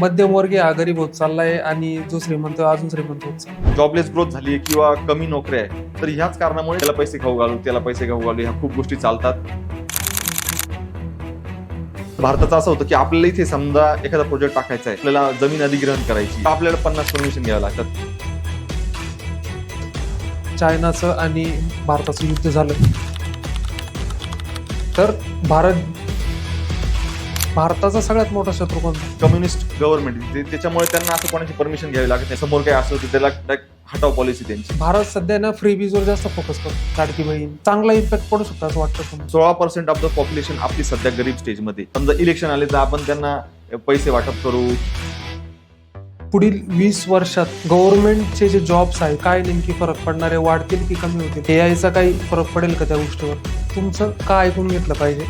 मध्यमवर्गीय हा गरीब होत चाललाय आणि जो श्रीमंत अजून श्रीमंत होत चाललाय. जॉबलेस ग्रोथ झाली किंवा कमी नोकऱ्या आहे, तर ह्याच कारणामुळे त्याला पैसे खाऊ घालू, त्याला पैसे खाऊ घालू, ह्या खूप गोष्टी चालतात. भारताचं असं होतं की आपल्याला इथे समजा एखादा प्रोजेक्ट टाकायचा आहे, आपल्याला जमीन अधिग्रहण करायची, आपल्याला 50 परमिशन घ्यावं लागतात. चायनाचं आणि भारताचं युद्ध झालं तर भारताचा सगळ्यात मोठा शत्रू कोणता? कम्युनिस्ट गव्हर्नमेंट, त्याच्यामुळे त्यांना असं कोणाची परमिशन घ्यावी लागत नाही. समोर काय असलं तर त्याला हटाव पॉलिसी त्यांची. भारत सध्या ना फ्रीबीजवर जास्त फोकस करतो. लाडकी बहीण चांगला इम्पॅक्ट पडू शकतो असं वाटतं तुम्हाला? 16% ऑफ द पॉप्युलेशन आपली सध्या गरीब स्टेजमध्ये. समजा इलेक्शन आले तर आपण त्यांना पैसे वाटप करू. पुढील 20 वर्षात गव्हर्नमेंटचे जे जॉब्स आहे काय नेमकी फरक पडणार आहे, वाढतील की कमी होतील? एआयचा काही फरक पडेल का त्या गोष्टीवर? तुमचं काय ऐकून घेतलं पाहिजे?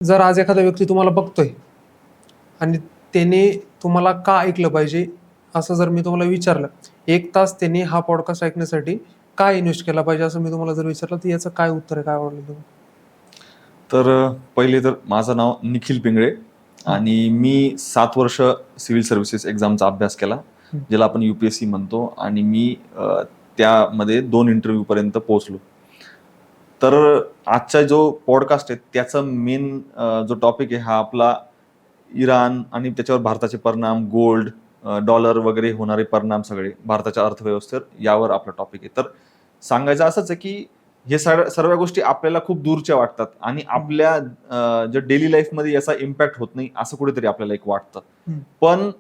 जर आज एखादा व्यक्ती तुम्हाला बघतोय आणि त्याने तुम्हाला का ऐकलं पाहिजे असं जर मी तुम्हाला विचारलं, 1 तास त्याने हा पॉडकास्ट ऐकण्यासाठी का इन्व्हेस्ट केला पाहिजे असं मी तुम्हाला जर विचारलं, तर याचं काय उत्तर आहे? काय आवडलं तुम्हाला? तर पहिले तर माझं नाव निखिल पिंगळे आणि मी 7 वर्ष सिव्हिल सर्व्हिसेस एक्झामचा अभ्यास केला, ज्याला आपण UPSC म्हणतो. आणि मी त्यामध्ये 2 इंटरव्ह्यू पर्यंत पोहोचलो. तर आजचा जो पॉडकास्ट आहे त्याचा मेन जो टॉपिक आहे हा आपला इराण आणि त्याच्यावर भारताचे परिणाम, गोल्ड, डॉलर वगैरे होणारे परिणाम सगळे भारताच्या अर्थव्यवस्थेवर, यावर आपला टॉपिक आहे. तर सांगायचं असंच आहे की हे सर्व गोष्टी आपल्याला खूप दूरच्या वाटतात आणि आपल्या ज्या डेली लाईफमध्ये याचा इम्पॅक्ट होत नाही असं कुठेतरी आपल्याला एक वाटतं. पण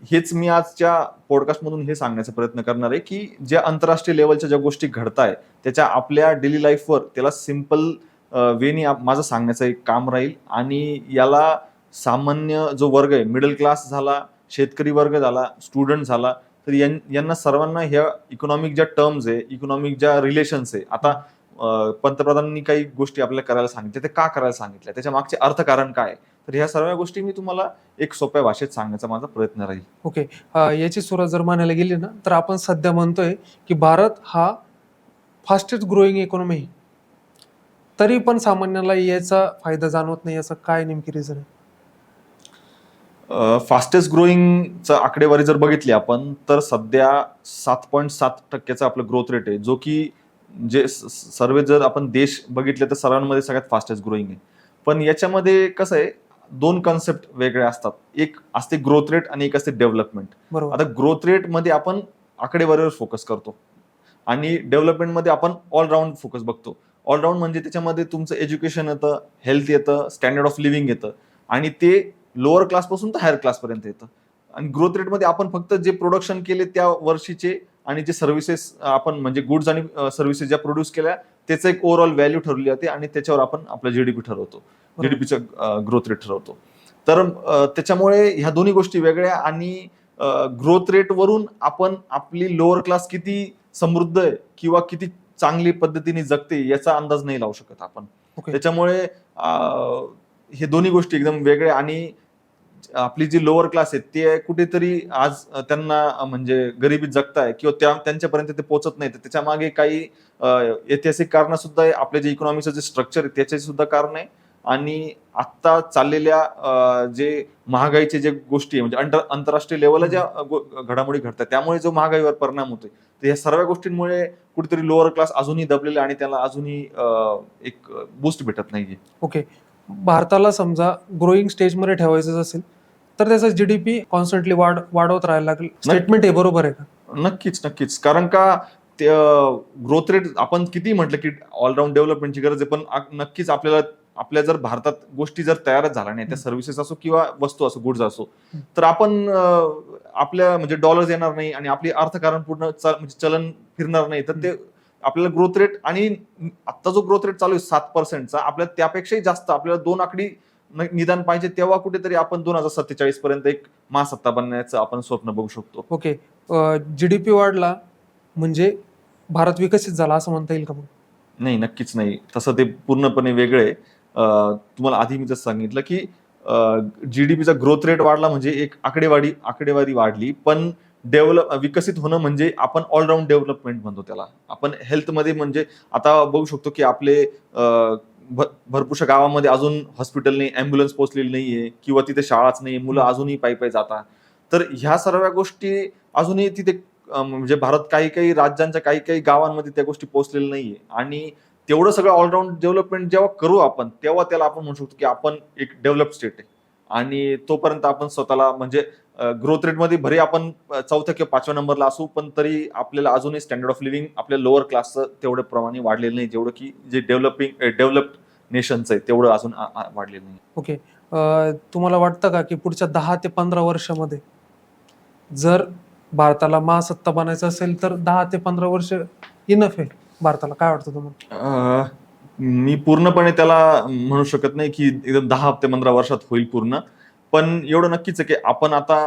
हेच मी आजच्या पॉडकास्टमधून हे सांगण्याचा प्रयत्न करणार आहे की ज्या आंतरराष्ट्रीय लेवलच्या ज्या गोष्टी घडताय त्याच्या आपल्या डेली लाईफवर त्याला सिम्पल वेनी माझं सांगण्याचं एक काम राहील. आणि याला सामान्य जो वर्ग आहे, मिडल क्लास झाला, शेतकरी वर्ग झाला, स्टुडंट झाला, तर यांना सर्वांना ह्या इकॉनॉमिक ज्या टर्म्स आहे, इकॉनॉमिक ज्या रिलेशन्स आहे, आता पंतप्रधानांनी काही गोष्टी आपल्याला करायला सांगितल्या, ते का करायला सांगितल्या, त्याच्या मागचे अर्थकारण काय, तर ह्या सर्व गोष्टी मी तुम्हाला एक सोप्या भाषेत सांगण्याचा माझा प्रयत्न राहील. ओके. याची सुरुवात जर म्हणायला गेली ना, तर आपण सध्या म्हणतोय की भारत हा फास्टेस्ट ग्रोईंग इकॉनॉमी आहे, तरी पण सामान्याला याचा फायदा जाणवत नाही. याचं काय नेमकी रिझन आहे? फास्टेस्ट ग्रोईंगचं आकडेवारी जर बघितली आपण तर सध्या 7.7% आपलं ग्रोथ रेट आहे, जो की जे सर्व जर आपण देश बघितले तर सर्वांमध्ये सगळ्यात फास्टेस्ट ग्रोईंग आहे. पण याच्यामध्ये कसं आहे, 2 कन्सेप्ट वेगळे असतात. एक असते ग्रोथ रेट आणि एक असते डेव्हलपमेंट. बरोबर. आता ग्रोथ रेट मध्ये आपण आकडेवारीवर फोकस करतो आणि डेव्हलपमेंटमध्ये आपण ऑलराऊंड फोकस बघतो. ऑलराऊंड म्हणजे त्याच्यामध्ये तुमचं एज्युकेशन येतं, हेल्थ येतं, स्टँडर्ड ऑफ लिव्हिंग येतं आणि ते लोअर क्लास पासून तर हायर क्लास पर्यंत येतं. आणि ग्रोथ रेटमध्ये आपण फक्त जे प्रोडक्शन केले त्या वर्षीचे आणि जे सर्व्हिसेस आपण म्हणजे गुड्स आणि सर्व्हिसेस ज्या प्रोड्यूस केल्या त्याचं एक ओव्हरऑल व्हॅल्यू ठरवली जाते आणि त्याच्यावर आपण आपला जीडीपी ठरवतो, जीडीपीचं ग्रोथ रेट ठरवतो. तर त्याच्यामुळे ह्या दोन्ही गोष्टी वेगळ्या आणि ग्रोथ रेट वरून आपण आपली लोअर क्लास किती समृद्ध आहे किंवा किती चांगली पद्धतीने जगते याचा अंदाज नाही लावू शकत आपण. त्याच्यामुळे हे दोन्ही गोष्टी एकदम वेगळ्या. आणि आपली जी लोअर क्लास आहे ते कुठेतरी आज त्यांना म्हणजे गरिबीत जगताय किंवा त्यांच्यापर्यंत ते पोहोचत नाही, तर त्याच्या मागे काही ऐतिहासिक कारण सुद्धा आहे. आपले जे इकॉनॉमीचं जे स्ट्रक्चर आहे त्याचे सुद्धा कारण आहे. आणि आता चाललेल्या जे महागाईचे जे गोष्टी आहे म्हणजे आंतरराष्ट्रीय लेवलला ज्या घडामोडी घडतात त्यामुळे जो महागाईवर परिणाम होतोय, तर या सर्व गोष्टींमुळे कुठेतरी लोअर क्लास अजूनही दबलेला आणि त्याला अजूनही एक बूस्ट भेटत नाहीये. ओके. भारताला समजा ग्रोईंग स्टेजमध्ये ठेवायचं असेल तर त्याचा जीडीपी कॉन्स्टंटली वाढवत राहायला लागेल. स्टेटमेंट हे बरोबर आहे का? नक्कीच. कारण का ग्रोथ रेट आपण किती म्हटलं की ऑलराऊंड डेव्हलपमेंटची गरज आहे, पण नक्कीच आपल्या जर भारतात गोष्टी जर तयारच झाल्या नाही, त्या सर्व्हिसेस असो किंवा वस्तू असो, गुड्स असो, तर आपण आपल्या म्हणजे डॉलर्स येणार नाही आणि आपली अर्थकारण पूर्ण म्हणजे चलन फिरणार नाही. तर ते आपल्याला ग्रोथ रेट आणि आता जो ग्रोथ रेट चालू आहे 7%चा, आपल्याला त्यापेक्षाही जास्त आपल्याला 2 आकडी निदान पाहिजे, तेव्हा कुठेतरी आपण 2047 पर्यंत एक महासत्ता बनण्याचं आपण स्वप्न बघू शकतो. ओके. जीडीपी वाढला म्हणजे भारत विकसित झाला असं म्हणता येईल का मग? नाही, नक्कीच नाही. तसं ते पूर्णपणे वेगळं आहे. तुम्हाला आधी मी जसं सांगितलं की जीडीपीचा ग्रोथ रेट वाढला म्हणजे एक आकडेवारी वाढली, पण विकसित होणं म्हणजे आपण ऑलराऊंड डेव्हलपमेंट म्हणतो त्याला. आपण हेल्थमध्ये म्हणजे आता बघू शकतो की आपले भरपूरशा गावामध्ये अजून हॉस्पिटल नाही, अँब्युलन्स पोहोचलेली नाहीये किंवा तिथे शाळाच नाही, मुलं अजूनही पायी जातात. तर ह्या सर्व गोष्टी अजूनही तिथे म्हणजे भारत काही काही राज्यांच्या काही काही गावांमध्ये त्या गोष्टी पोहोचलेल्या नाहीये. आणि तेवढं सगळं ऑलराऊंड डेव्हलपमेंट जेव्हा करू आपण, तेव्हा त्याला आपण म्हणू शकतो की आपण एक डेव्हलप स्टेट आहे. आणि तोपर्यंत आपण स्वतःला म्हणजे ग्रोथ रेटमध्ये भले आपण 4थ्या किंवा 5व्या नंबरला असू, पण तरी आपल्याला अजूनही स्टँडर्ड ऑफ लिव्हिंग आपल्या लोअर क्लासचं तेवढ्या प्रमाणे वाढलेलं नाही, जेवढं की जे डेव्हलप्ड नेशनचं आहे तेवढं अजून वाढलेलं नाही. ओके. तुम्हाला वाटतं का की पुढच्या 10 ते 15 वर्षामध्ये जर भारताला महासत्ता बनायचं असेल तर 10 ते 15 वर्ष इनफ आहे भारताला? काय वाटतं तुम्हाला? मी पूर्णपणे त्याला म्हणू शकत नाही की एकदम 10 ते 15 वर्षात होईल पूर्ण, पण एवढं नक्कीच आहे की आपण आता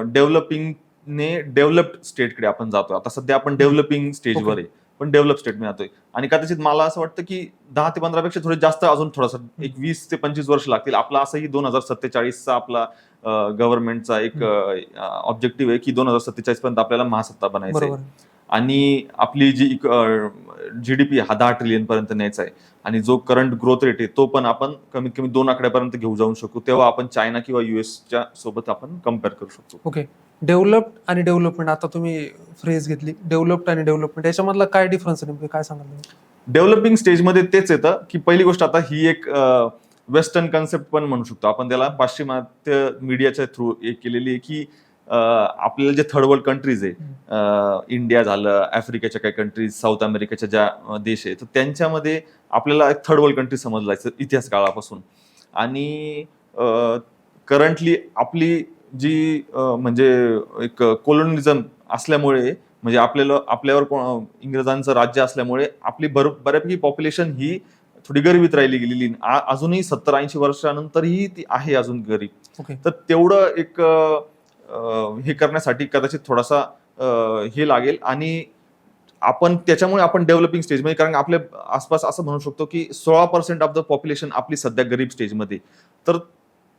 डेव्हलप्ड स्टेटकडे आपण जातोय. आता सध्या आपण डेव्हलपिंग स्टेजवर आहे, पण डेव्हलप स्टेटमध्ये जातोय. आणि कदाचित मला असं वाटतं की 10 ते 15 पेक्षा थोडे जास्त अजून थोडंसं एक 20 ते 25 वर्ष लागतील. आपला असंही 2047चा आपला गव्हर्नमेंटचा एक ऑब्जेक्टिव्ह आहे की 2047 पर्यंत आपल्याला महासत्ता बनायचं बरोबर. आहे. आणि आपली जी जीडीपी हा 10 ट्रिलियन पर्यंत न्यायचा आहे. आणि जो करंट ग्रोथ रेट आहे तो पण आपण कमीत कमी 2 आकड्यापर्यंत घेऊ जाऊ शकू. तेव्हा आपण चायना किंवा युएसच्या सोबत आपण कम्पेअर करू शकतो. ओके. डेव्हलप्ड आणि डेव्हलपमेंट, आता तुम्ही फ्रेज घेतली डेव्हलप्ड आणि डेव्हलपमेंट, याच्यामधला काय डिफरन्स आहे नेमकं, काय सांगाल तुम्ही? डेव्हलपिंग स्टेजमध्ये तेच येतं की पहिली गोष्ट, आता ही एक वेस्टर्न कन्सेप्ट पण म्हणू शकतो आपण त्याला, पाश्चिमात्य मीडियाच्या थ्रू एक केलेली आहे की आपल्याला जे थर्ड वर्ल्ड कंट्रीज आहे, इंडिया झालं, आफ्रिकेच्या काही कंट्रीज, साऊथ अमेरिकेच्या ज्या देश आहे, तर त्यांच्यामध्ये आपल्याला एक थर्ड वर्ल्ड कंट्री समजलं जायचं इतिहास काळापासून. आणि करंटली आपली जी म्हणजे एक कोलोनिझम असल्यामुळे, म्हणजे आपल्यावर इंग्रजांचं राज्य असल्यामुळे आपली बऱ्यापैकी पॉप्युलेशन ही थोडी गरिबीत राहिली गेलेली. अजूनही 70-80 वर्षानंतरही ती आहे अजून गरीब. ओके. तर तेवढं एक हे करण्यासाठी कदाचित थोडासा हे लागेल. आणि त्याच्यामुळे आपण डेव्हलपिंग स्टेजमध्ये, कारण आपल्या आसपास असं म्हणू शकतो की 16% ऑफ द पॉप्युलेशन आपली सध्या गरीब स्टेजमध्ये. तर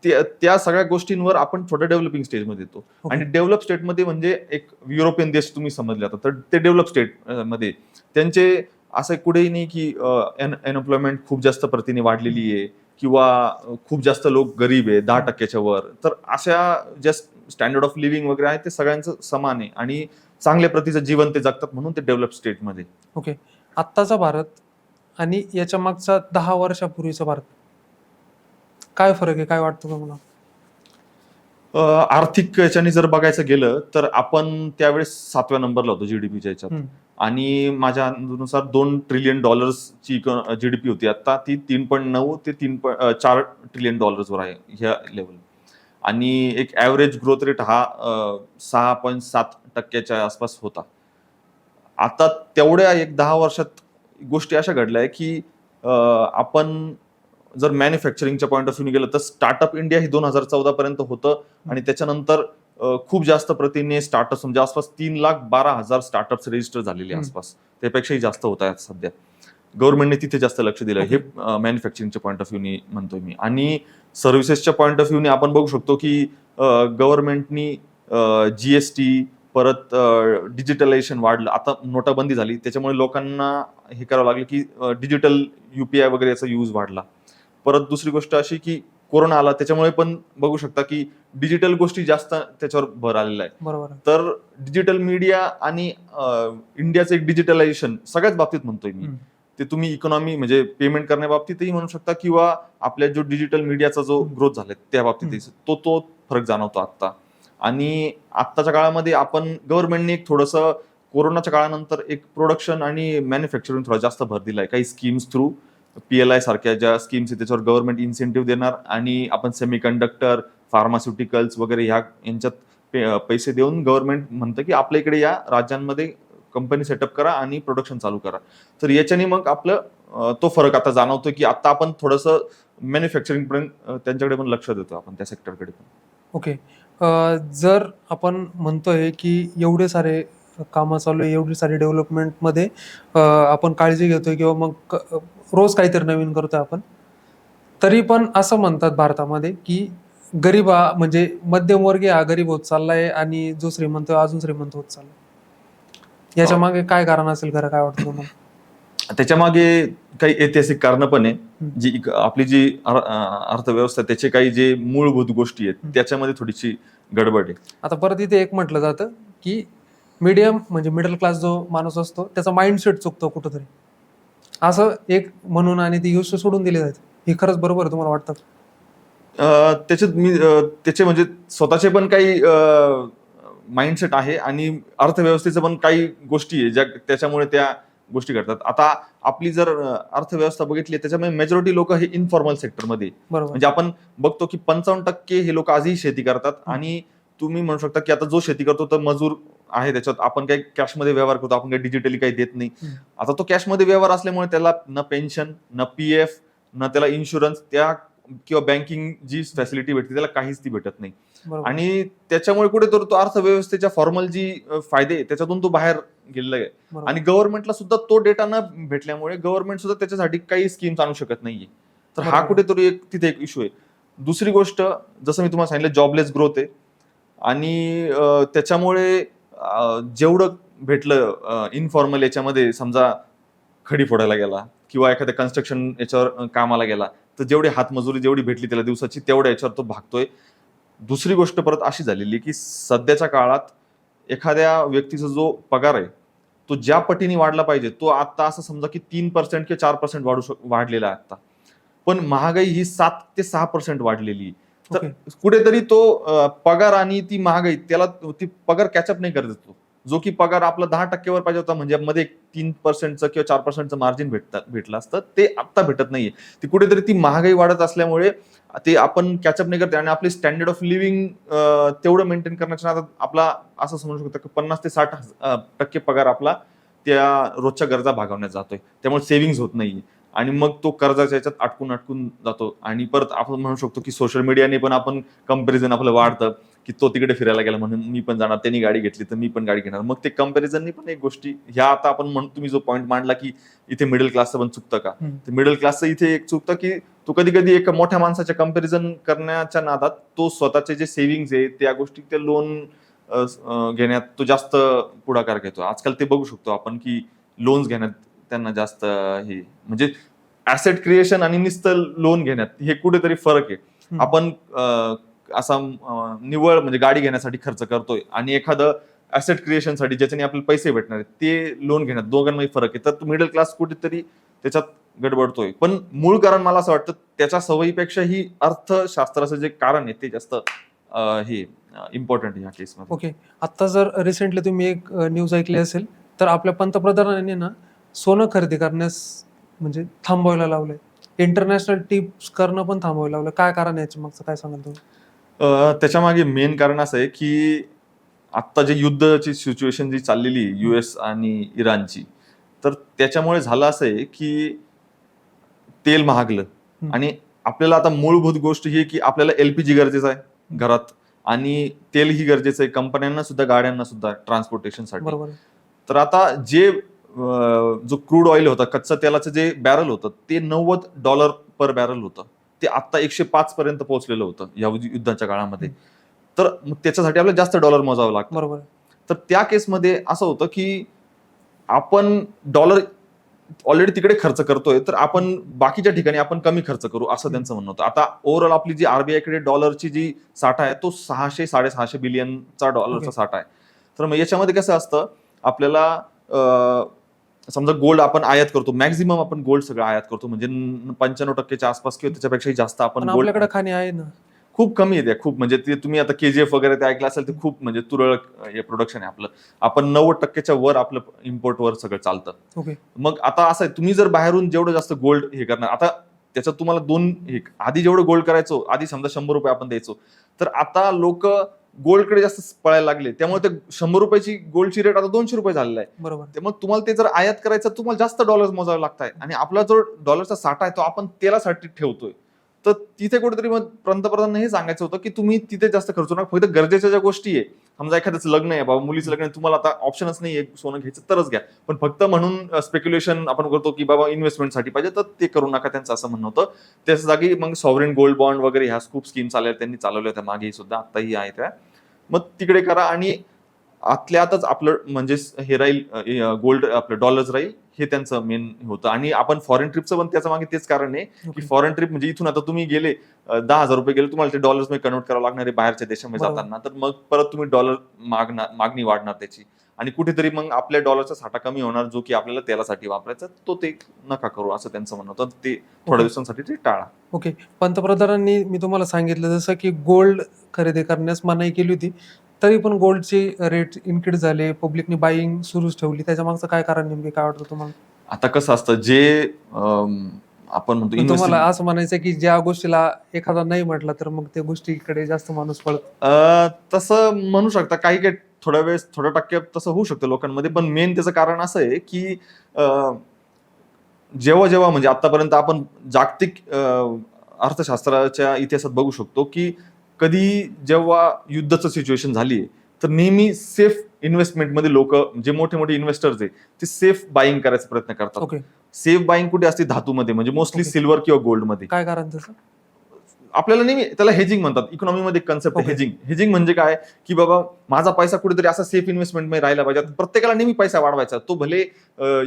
त्या सगळ्या गोष्टींवर आपण थोडं डेव्हलपिंग स्टेजमध्ये येतो. ओके. आणि डेव्हलप स्टेटमध्ये म्हणजे एक युरोपियन देश तुम्ही समजले आता, तर ते डेव्हलप स्टेट मध्ये त्यांचे असं कुठेही नाही की अनएम्प्लॉयमेंट खूप जास्त प्रतीने वाढलेली आहे किंवा खूप जास्त लोक गरीब आहे 10%च्या वर. तर अशा ज्या स्टँडर्ड ऑफ लिव्हिंग वगैरे आहे ते सगळ्यांचं समान आहे आणि चांगल्या प्रतीचं जीवन ते जगतात, म्हणून ते डेव्हलप स्टेटमध्ये. ओके. आत्ताचा भारत आणि याच्या मागचा 10 वर्षापूर्वीचा भारत, काय फरक आहे, काय वाटतं तुम्हाला? आर्थिक याच्याने जर बघायचं गेलं तर आपण त्यावेळेस 7व्या नंबरला होतो जीडीपीच्या याच्यात. आणि माझ्या अंदाजानुसार $2 ट्रिलियन ची जीडीपी होती. आता ती 3.9 ते 4 ट्रिलियन वर आहे ह्या लेवल. आणि एक ऍव्हरेज ग्रोथ रेट हा 6.7% आसपास होता. आता तेवढ्या एक 10 वर्षात गोष्टी अशा घडल्या की आपण जर मॅन्युफॅक्चरिंगच्या पॉईंट ऑफ व्ह्यू गेलं तर स्टार्टअप इंडिया ही 2014 पर्यंत होतं. आणि त्याच्यानंतर खूप जास्त प्रतीने स्टार्टअप्स, म्हणजे आसपास 3,12,000 स्टार्टअप्स रजिस्टर झालेले आसपास. त्यापेक्षाही जास्त होत आहेत सध्या. गव्हर्नमेंटने तिथे जास्त लक्ष दिलं. हे मॅन्युफॅक्चरिंगच्या पॉईंट ऑफ व्ह्यूने म्हणतोय मी. आणि सर्व्हिसेसच्या पॉईंट ऑफ व्ह्यूने आपण बघू शकतो की गव्हर्नमेंटनी जीएसटी, परत डिजिटलायझेशन वाढलं. आता नोटाबंदी झाली त्याच्यामुळे लोकांना हे करावं लागलं की डिजिटल युपीआय वगैरे याचा यूज वाढला. परत दुसरी गोष्ट अशी की कोरोना आला, त्याच्यामुळे पण बघू शकता की डिजिटल गोष्टी जास्त त्याच्यावर भर आलेला आहे. बरोबर. तर डिजिटल मीडिया आणि इंडियाचं एक डिजिटलायझेशन सगळ्याच बाबतीत म्हणतोय मी. ते तुम्ही इकॉनॉमी म्हणजे पेमेंट करण्याबाबतीतही म्हणू शकता किंवा आपल्या जो डिजिटल मीडियाचा जो ग्रोथ झालाय त्या बाबतीतही तो फरक जाणवतो आता. आणि आत्ताच्या काळामध्ये आपण गव्हर्नमेंटने एक थोडंसं कोरोनाच्या काळानंतर एक प्रोडक्शन आणि मॅन्युफॅक्चरिंग थोडा जास्त भर दिलाय. काही स्कीम्स थ्रू PLI सारख्या ज्या स्कीम्स आहेत त्याच्यावर गव्हर्नमेंट इन्सेंटिव्ह देणार आणि आपण सेमीकंडक्टर, फार्मास्युटिकल्स वगैरे यांच्यात पैसे देऊन गव्हर्नमेंट म्हणतं की आपल्या इकडे या राज्यांमध्ये कंपनी सेटअप करा आणि प्रोडक्शन चालू करा. तर याच्याने मग आपलं तो फरक आता जाणवतोय की आता आपण थोडंसं मॅन्युफॅक्चरिंग पर्यंत त्यांच्याकडे पण लक्ष देतो आपण, त्या सेक्टरकडे पण. ओके. जर आपण म्हणतोय की एवढे सारे कामं चालू आहे, एवढी सारी डेव्हलपमेंटमध्ये आपण काळजी घेतोय किंवा मग रोज काहीतरी नवीन करतोय आपण, तरी पण असं म्हणतात भारतामध्ये की गरीब हा म्हणजे मध्यमवर्गीय हा गरीब होत चाललाय आणि जो श्रीमंत आहे अजून श्रीमंत होत चाललाय. याच्या मागे काय कारण असेल खरं, काय वाटतं तुम्हाला? त्याच्या मागे काही ऐतिहासिक कारण पण आहे. हम्म. आपली जी अर्थव्यवस्था त्याचे काही जे मूलभूत गोष्टी आहेत त्याच्यामध्ये थोडीशी गडबड आहे. आता परत इथे एक म्हटलं जातं की मीडियम म्हणजे मिडल क्लास जो माणूस असतो त्याचा माइंडसेट चुकतो कुठंतरी, असं एक म्हणून, आणि ती गोष्ट सोडून दिली जाते. हे खरंच बरोबर आहे तुम्हाला वाटतं? त्याचे म्हणजे स्वतःचे पण काही माइंडसेट आहे आणि अर्थव्यवस्थेचं पण काही गोष्टी आहे ज्या त्याच्यामुळे त्या गोष्टी घडतात. आता आपली जर अर्थव्यवस्था बघितली त्याच्यामुळे मेजॉरिटी लोक हे इन्फॉर्मल सेक्टरमध्ये, बरोबर. म्हणजे आपण बघतो की 55% हे लोक आजही शेती करतात. आणि तुम्ही म्हणू शकता की आता जो शेती करतो तर मजूर आहे, त्याच्यात आपण काही कॅशमध्ये व्यवहार करतो, आपण काही डिजिटली काही देत नाही. आता तो कॅशमध्ये व्यवहार असल्यामुळे त्याला न पेन्शन, न पीएफ, न त्याला इन्शुरन्स, त्या किंवा बँकिंग जी फॅसिलिटी भेटते त्याला काहीच ती भेटत नाही. बरोबर. आणि त्याच्यामुळे कुठे तर तो अर्थव्यवस्थेच्या फॉर्मल जी फायदे आहे, त्याच्यातून तो बाहेर गेलेला आहे. बरोबर. आणि गव्हर्नमेंटला सुद्धा तो डेटा न भेटल्यामुळे गव्हर्नमेंट सुद्धा त्याच्यासाठी काही स्कीम्स आणू शकत नाहीये. तर हा बरोबर. कुठेतरी तिथे एक इश्यू आहे. दुसरी गोष्ट, जसं मी तुम्हाला सांगितलं, जॉबलेस ग्रोथ आहे. आणि त्याच्यामुळे जेवढं भेटलं इनफॉर्मल याच्यामध्ये, समजा खडी फोडायला गेला किंवा एखाद्या कन्स्ट्रक्शन याच्यावर कामाला गेला, तर जेवढी हातमजुरी जेवढी भेटली त्याला दिवसाची, तेवढ्या याच्यावर तो भागतोय. दुसरी गोष्ट परत अशी झालेली की सध्याच्या काळात एखाद्या व्यक्तीचा जो पगार आहे तो ज्या पटीने वाढला पाहिजे तो आता असं समजा की 3% किंवा 4% वाढलेला आहे आता. पण महागाई ही 7 ते 6% वाढलेली. तर कुठेतरी तो पगार आणि ती महागाई त्याला ती पगार कॅचअप नाही करत तो. जो की पगार आपला 10% वर पाहिजे होता, म्हणजे मध्ये 3% किंवा 4% मार्जिन भेटलं असतं, ते आता भेटत नाहीये. ती कुठेतरी ती महागाई वाढत असल्यामुळे ते आपण कॅचअप नाही करते आणि आपली स्टँडर्ड ऑफ लिव्हिंग तेवढं मेंटेन करण्याच्या नादात आपला असं समजू शकतो की 50 ते 60% पगार आपला त्या रोजच्या गरजा भागवण्यात जातोय. त्यामुळे सेव्हिंग्ज होत नाहीये आणि मग तो कर्जाच्या याच्यात अटकून जातो. आणि परत आपण म्हणू शकतो की सोशल मीडियाने पण आपण कंपॅरिझन आपलं वाढतं की तो तिकडे फिरायला गेला म्हणून मी पण जाणार, त्यांनी गाडी घेतली तर मी पण गाडी घेणार. मग ते कंपॅरिझननी पण एक गोष्टी ह्या, आता आपण तुम्ही जो पॉईंट मांडला की इथे मिडल क्लासचं पण चुकतं का, तर मिडल क्लासचं इथे एक चुकतं की तो कधी कधी एका मोठ्या माणसाच्या कंपॅरिझन करण्याच्या नादात तो स्वतःचे जे सेव्हिंग्ज आहे त्या गोष्टी, ते लोन घेण्यात तो जास्त पुढाकार घेतो. आजकाल ते बघू शकतो आपण की लोन्स घेण्यात त्यांना जास्त हे, म्हणजे ऍसेट क्रिएशन आणि नुसतं लोन घेण्यात हे कुठेतरी फरक आहे. आपण असा निव्वळ म्हणजे गाडी घेण्यासाठी खर्च करतोय आणि एखादं ऍसेट क्रिएशनसाठी ज्याच्याने आपल्याला पैसे भेटणार आहेत ते लोन घेण्यात, दोघांमध्ये फरक आहे. तर मिडल क्लास कुठेतरी त्याच्यात गडबडतोय. पण मूळ कारण मला असं वाटतं त्याच्या सवयीपेक्षा ही अर्थशास्त्राचं जे कारण आहे ते जास्त हे इम्पॉर्टंट आहे ह्या केसमध्ये. ओके. आता जर रिसेंटली तुम्ही एक न्यूज ऐकली असेल तर आपल्या पंतप्रधानांनी ना सोनं खरेदी करण्यास म्हणजे थांबवायला लावलंय. इंटरनॅशनल टिप्स करणं पण थांबवायला लावलं. काय कारण आहे याच्या मागचं, काय सांगाल तुम्ही? त्याच्या मागे मेन कारण असं आहे की आत्ता जे युद्धाची सिच्युएशन जी चाललेली आहे युएस आणि इराणची, तर त्याच्यामुळे झालं असं आहे की तेल महागलं आणि आपल्याला आता मूलभूत गोष्ट ही की आपल्याला एलपीजी गरजेचं आहे घरात आणि तेल ही गरजेचं आहे कंपन्यांना सुद्धा, गाड्यांना सुद्धा, ट्रान्सपोर्टेशनसाठी. बरोबर. तर आता जो क्रूड ऑइल होता, कच्चा तेलाचं जे बॅरल होतं ते $90 पर बॅरल होतं. ते आता 105 पर्यंत पोहोचलेलं होतं या युद्धाच्या काळामध्ये. तर त्याच्यासाठी आपल्याला जास्त डॉलर मोजावं लागतं. बरोबर. तर त्या केसमध्ये असं होतं की आपण डॉलर ऑलरेडी तिकडे खर्च करतोय, तर आपण बाकीच्या ठिकाणी आपण कमी खर्च करू असं त्यांचं म्हणणं होतं. आता ओव्हरऑल आपली जी आरबीआयकडे डॉलरची जी साठा आहे तो 600-650 बिलियनचा डॉलरचा साठा आहे. तर मग याच्यामध्ये कसं असतं, आपल्याला समजा गोल्ड आपण आयात करतो, मॅक्झिमम आपण गोल्ड सगळं आयात करतो, म्हणजे 95% आसपास किंवा त्याच्यापेक्षाही जास्त आपण गोल्ड आपल्याकडे खाणी आहे ना, खूप कमी आहे. खूप म्हणजे ते तुम्ही आता केजीएफ वगैरे ते ऐकलं असेल, ते खूप म्हणजे तुरळक हे प्रोडक्शन आहे आपलं. आपण 90%च्या वर आपलं इम्पोर्टवर सगळं चालतं. ओके. मग आता असं आहे, तुम्ही जर बाहेरून जेवढं जास्त गोल्ड हे करणार, आता त्याच्यात तुम्हाला दोन आधी जेवढं गोल्ड करायचो, आधी समजा ₹100 आपण द्यायचो, तर आता लोक गोल्डकडे जास्त पळायला लागले. त्यामुळे ते ₹100 गोल्डची रेट आता $200 झालेला आहे. बरोबर. त्यामुळे तुम्हाला ते जर आयात करायचं तुम्हाला जास्त डॉलर्स मोजावे लागतात आणि आपला जो डॉलरचा साठा आहे तो आपण तेलासाठी ठेवतोय. तर तिथे कुठेतरी मग पंतप्रधानांना हे सांगायचं होतं की तुम्ही तिथे जास्त खर्च नका, फक्त गरजेच्या ज्या गोष्टी आहे, समजा एखाद्याचं लग्न आहे बाबा, मुलीचं लग्न आहे, तुम्हाला आता ऑप्शनच नाही आहे सोनं घ्यायचं तरच घ्या, पण फक्त म्हणून स्पेक्युलेशन आपण करतो की बाबा इन्व्हेस्टमेंटसाठी पाहिजे तर ते करू नका, त्यांचं असं म्हणणं होतं. त्याच जागी मग सॉव्हरेन गोल्ड बॉन्ड वगैरे ह्या खूप स्कीम्स आल्या, त्यांनी चालवल्या होत्या मागेही सुद्धा, आताही आहे त्या, मग तिकडे करा. आणि आतल्या आतच आपलं म्हणजे हे राहील, गोल्ड आपलं डॉलर्स राहील, हे त्यांचं मेन होतं. आणि आपण फॉरेन ट्रिपचं पण त्याच्या मागे तेच कारण आहे की ओके. फॉरेन ट्रिप म्हणजे इथून आता तुम्ही गेले 10,000 रुपये गेले, तुम्हाला ते डॉलर्स मध्ये कन्वर्ट करावं लागणार आहे बाहेरच्या देशामध्ये बरोबर. जाताना, तर मग परत तुम्ही डॉलर मागणी वाढणार त्याची, आणि कुठेतरी मग आपल्या डॉलरचा साठा कमी होणार, जो की आपल्याला तेलासाठी वापरायचा, तो ते नका करू असं त्यांचं म्हणणं होतं. ते थोड्या दिवसांसाठी ते टाळा. ओके. पंतप्रधानांनी मी तुम्हाला सांगितलं जसं की गोल्ड खरेदी करण्यास मनाई केली होती, तरी पण गोल्डचे रेट इन्क्रीज झाले, पब्लिकनी बाईंग सुरूच ठेवली. त्याच्या मागचं काय कारण नेमके काय वाटतं तुम्हाला? आता कसं असतं, जे आपण म्हणतो पण तुम्हाला इन्व्हेस्टिंग, असं म्हणायचं की ज्या गोष्टीला एखादा नाही म्हटला, तर मग त्या गोष्टीकडे जास्त माणूस पळतो. तसं म्हणू शकता, काही काही थोड्या वेळेस थोड्या टक्के तसं होऊ शकतं लोकांमध्ये, पण मेन त्याचं कारण असं आहे की जेव्हा जेव्हा म्हणजे आतापर्यंत आपण जागतिक अर्थशास्त्राच्या इतिहासात बघू शकतो की कधी जेव्हा युद्धाचं सिच्युएशन झाली तर नेहमी सेफ इन्व्हेस्टमेंटमध्ये लोक, जे मोठे मोठे इन्व्हेस्टर्स आहे, ते सेफ बाईंग करायचा प्रयत्न करतात. ओके. सेफ बाईंग कुठे असते? धातूमध्ये, म्हणजे मोस्टली ओके. सिल्वर किंवा गोल्डमध्ये. काय कारण त्याचं? आपल्याला नेहमी त्याला हेजिंग म्हणतात, इकॉनॉमीमध्ये कन्सेप्ट आहे ओके. हेजिंग. हेजिंग म्हणजे काय की बाबा माझा पैसा कुठेतरी असा सेफ इन्व्हेस्टमेंट मध्ये राहिला पाहिजे. प्रत्येकाला नेहमी पैसा वाढवायचा, तो भले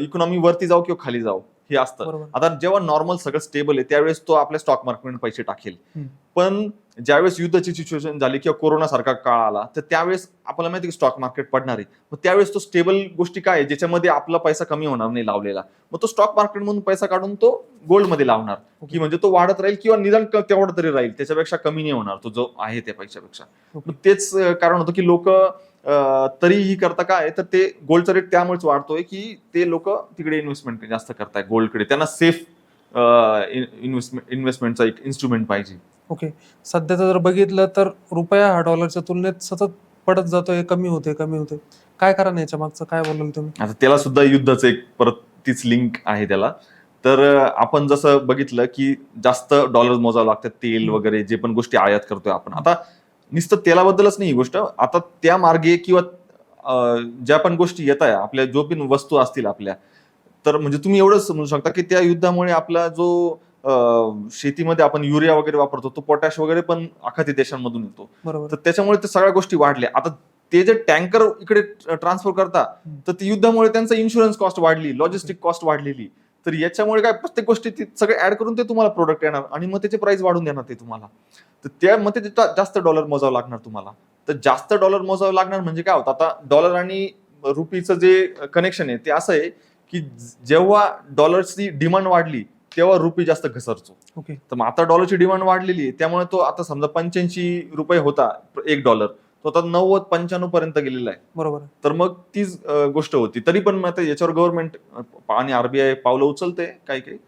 इकॉनॉमी वरती जाऊ किंवा खाली जाऊ, हे असतं. बरोबर. आता जेव्हा नॉर्मल सगळं स्टेबल आहे त्यावेळेस तो आपल्या स्टॉक मार्केटमध्ये पैसे टाकेल. हम्म. पण ज्यावेळेस युद्धाची सिच्युएशन झाली किंवा कोरोना सारखा काळ आला, तर त्यावेळेस आपल्याला माहिती की स्टॉक मार्केट पडणार आहे. मग त्यावेळेस तो स्टेबल गोष्टी काय आहे ज्याच्यामध्ये आपला पैसा कमी होणार नाही लावलेला, मग तो स्टॉक मार्केटमधून पैसा काढून तो गोल्डमध्ये लावणार, की म्हणजे तो वाढत राहील किंवा निदान तेवढा तरी राहील, त्याच्यापेक्षा कमी नाही होणार तो जो आहे त्या पैशापेक्षा. ओके. मग तेच कारण होतं की लोक तरीही करता काय, तर ते गोल्डचा रेट त्यामुळेच वाढतोय की ते लोक तिकडे इन्व्हेस्टमेंट जास्त करताय गोल्डकडे, त्यांना सेफ इन्व्हेस्टमेंटचा एक इन्स्ट्रुमेंट पाहिजे. ओके. सध्याचं जर बघितलं तर रुपया हा डॉलरच्या तुलनेत सतत पडत जातोय, कमी होते कमी होते. काय कारण आहे याच्या मागचं, काय बोलाल तुम्ही? आता त्याला सुद्धा युद्धाचं एक परत तीच लिंक आहे त्याला. तर आपण जसं बघितलं की जास्त डॉलर मोजावं लागतात, तेल वगैरे जे पण गोष्टी आयात करतोय आपण. आता नुसतं तेलाबद्दलच नाही ही गोष्ट, आता त्या मार्गे किंवा ज्या पण गोष्टी येत आहे आपल्या, जो पण वस्तू असतील आपल्या, तर म्हणजे तुम्ही एवढंच समजू शकता की त्या युद्धामुळे आपला जो शेतीमध्ये आपण युरिया वगैरे वापरतो, तो पोटॅश वगैरे पण आखाती देशांमधून येतो. बरोबर. तर त्याच्यामुळे ते सगळ्या गोष्टी वाढल्या. आता ते जे टँकर इकडे ट्रान्सफर करता, तर ते युद्धामुळे त्यांचं इन्शुरन्स कॉस्ट वाढली, लॉजिस्टिक कॉस्ट वाढलेली. तर याच्यामुळे काय, प्रत्येक गोष्टी सगळे ऍड करून ते तुम्हाला प्रोडक्ट येणार आणि मग त्याचे प्राइस वाढून देणार ते तुम्हाला. तर त्यामध्ये जास्त डॉलर मोजावं लागणार तुम्हाला. तर जास्त डॉलर मोजावं लागणार म्हणजे काय होतं, आता डॉलर आणि रुपीचं जे कनेक्शन आहे ते असं आहे की जेव्हा डॉलरची डिमांड वाढली तेव्हा रुपी जास्त घसरतो. ओके. तर मग आता डॉलरची डिमांड वाढलेली आहे, त्यामुळे तो आता समजा 85 रुपये होता $1, तो आता 90-95 पर्यंत गेलेला आहे. बरोबर. तर मग तीच गोष्ट होती. तरी पण आता याच्यावर गव्हर्नमेंट आणि आरबीआय पावलं उचलते काही काही.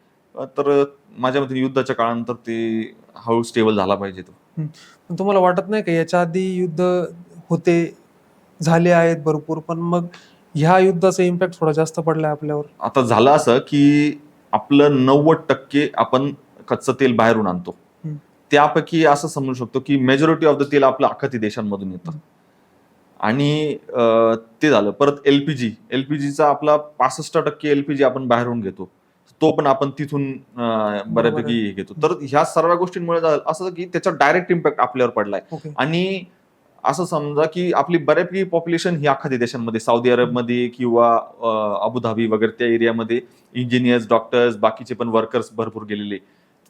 तर माझ्या मते युद्धाच्या काळानंतर ते हळू स्टेबल झाला पाहिजे तो. पण तुम्हाला वाटत नाही का याच्या आधी युद्ध होते, झाले आहेत भरपूर, पण मग ह्या युद्धाचा इम्पॅक्ट थोडा जास्त पडलाय आपल्यावर? आता झालं असं की आपलं 90% आपण कच्चं तेल बाहेरून आणतो. हम्म. त्यापैकी असं समजू शकतो की मेजॉरिटी ऑफ द तेल आपलं आखाती देशांमधून येतं. आणि ते झालं. परत एलपीजीचा आपला 65% एलपीजी आपण बाहेरून घेतो, तो पण आपण तिथून बऱ्यापैकी घेतो. तर ह्या सर्व गोष्टींमुळे असं की त्याचा डायरेक्ट इम्पॅक्ट आपल्यावर पडलाय. ओके. आणि असं समजा की आपली बऱ्यापैकी पॉप्युलेशन ही आखाती देशांमध्ये, सौदी अरबमध्ये किंवा अबुधाबी वगैरे त्या एरियामध्ये इंजिनियर्स, डॉक्टर्स, बाकीचे पण वर्कर्स भरपूर गेलेले,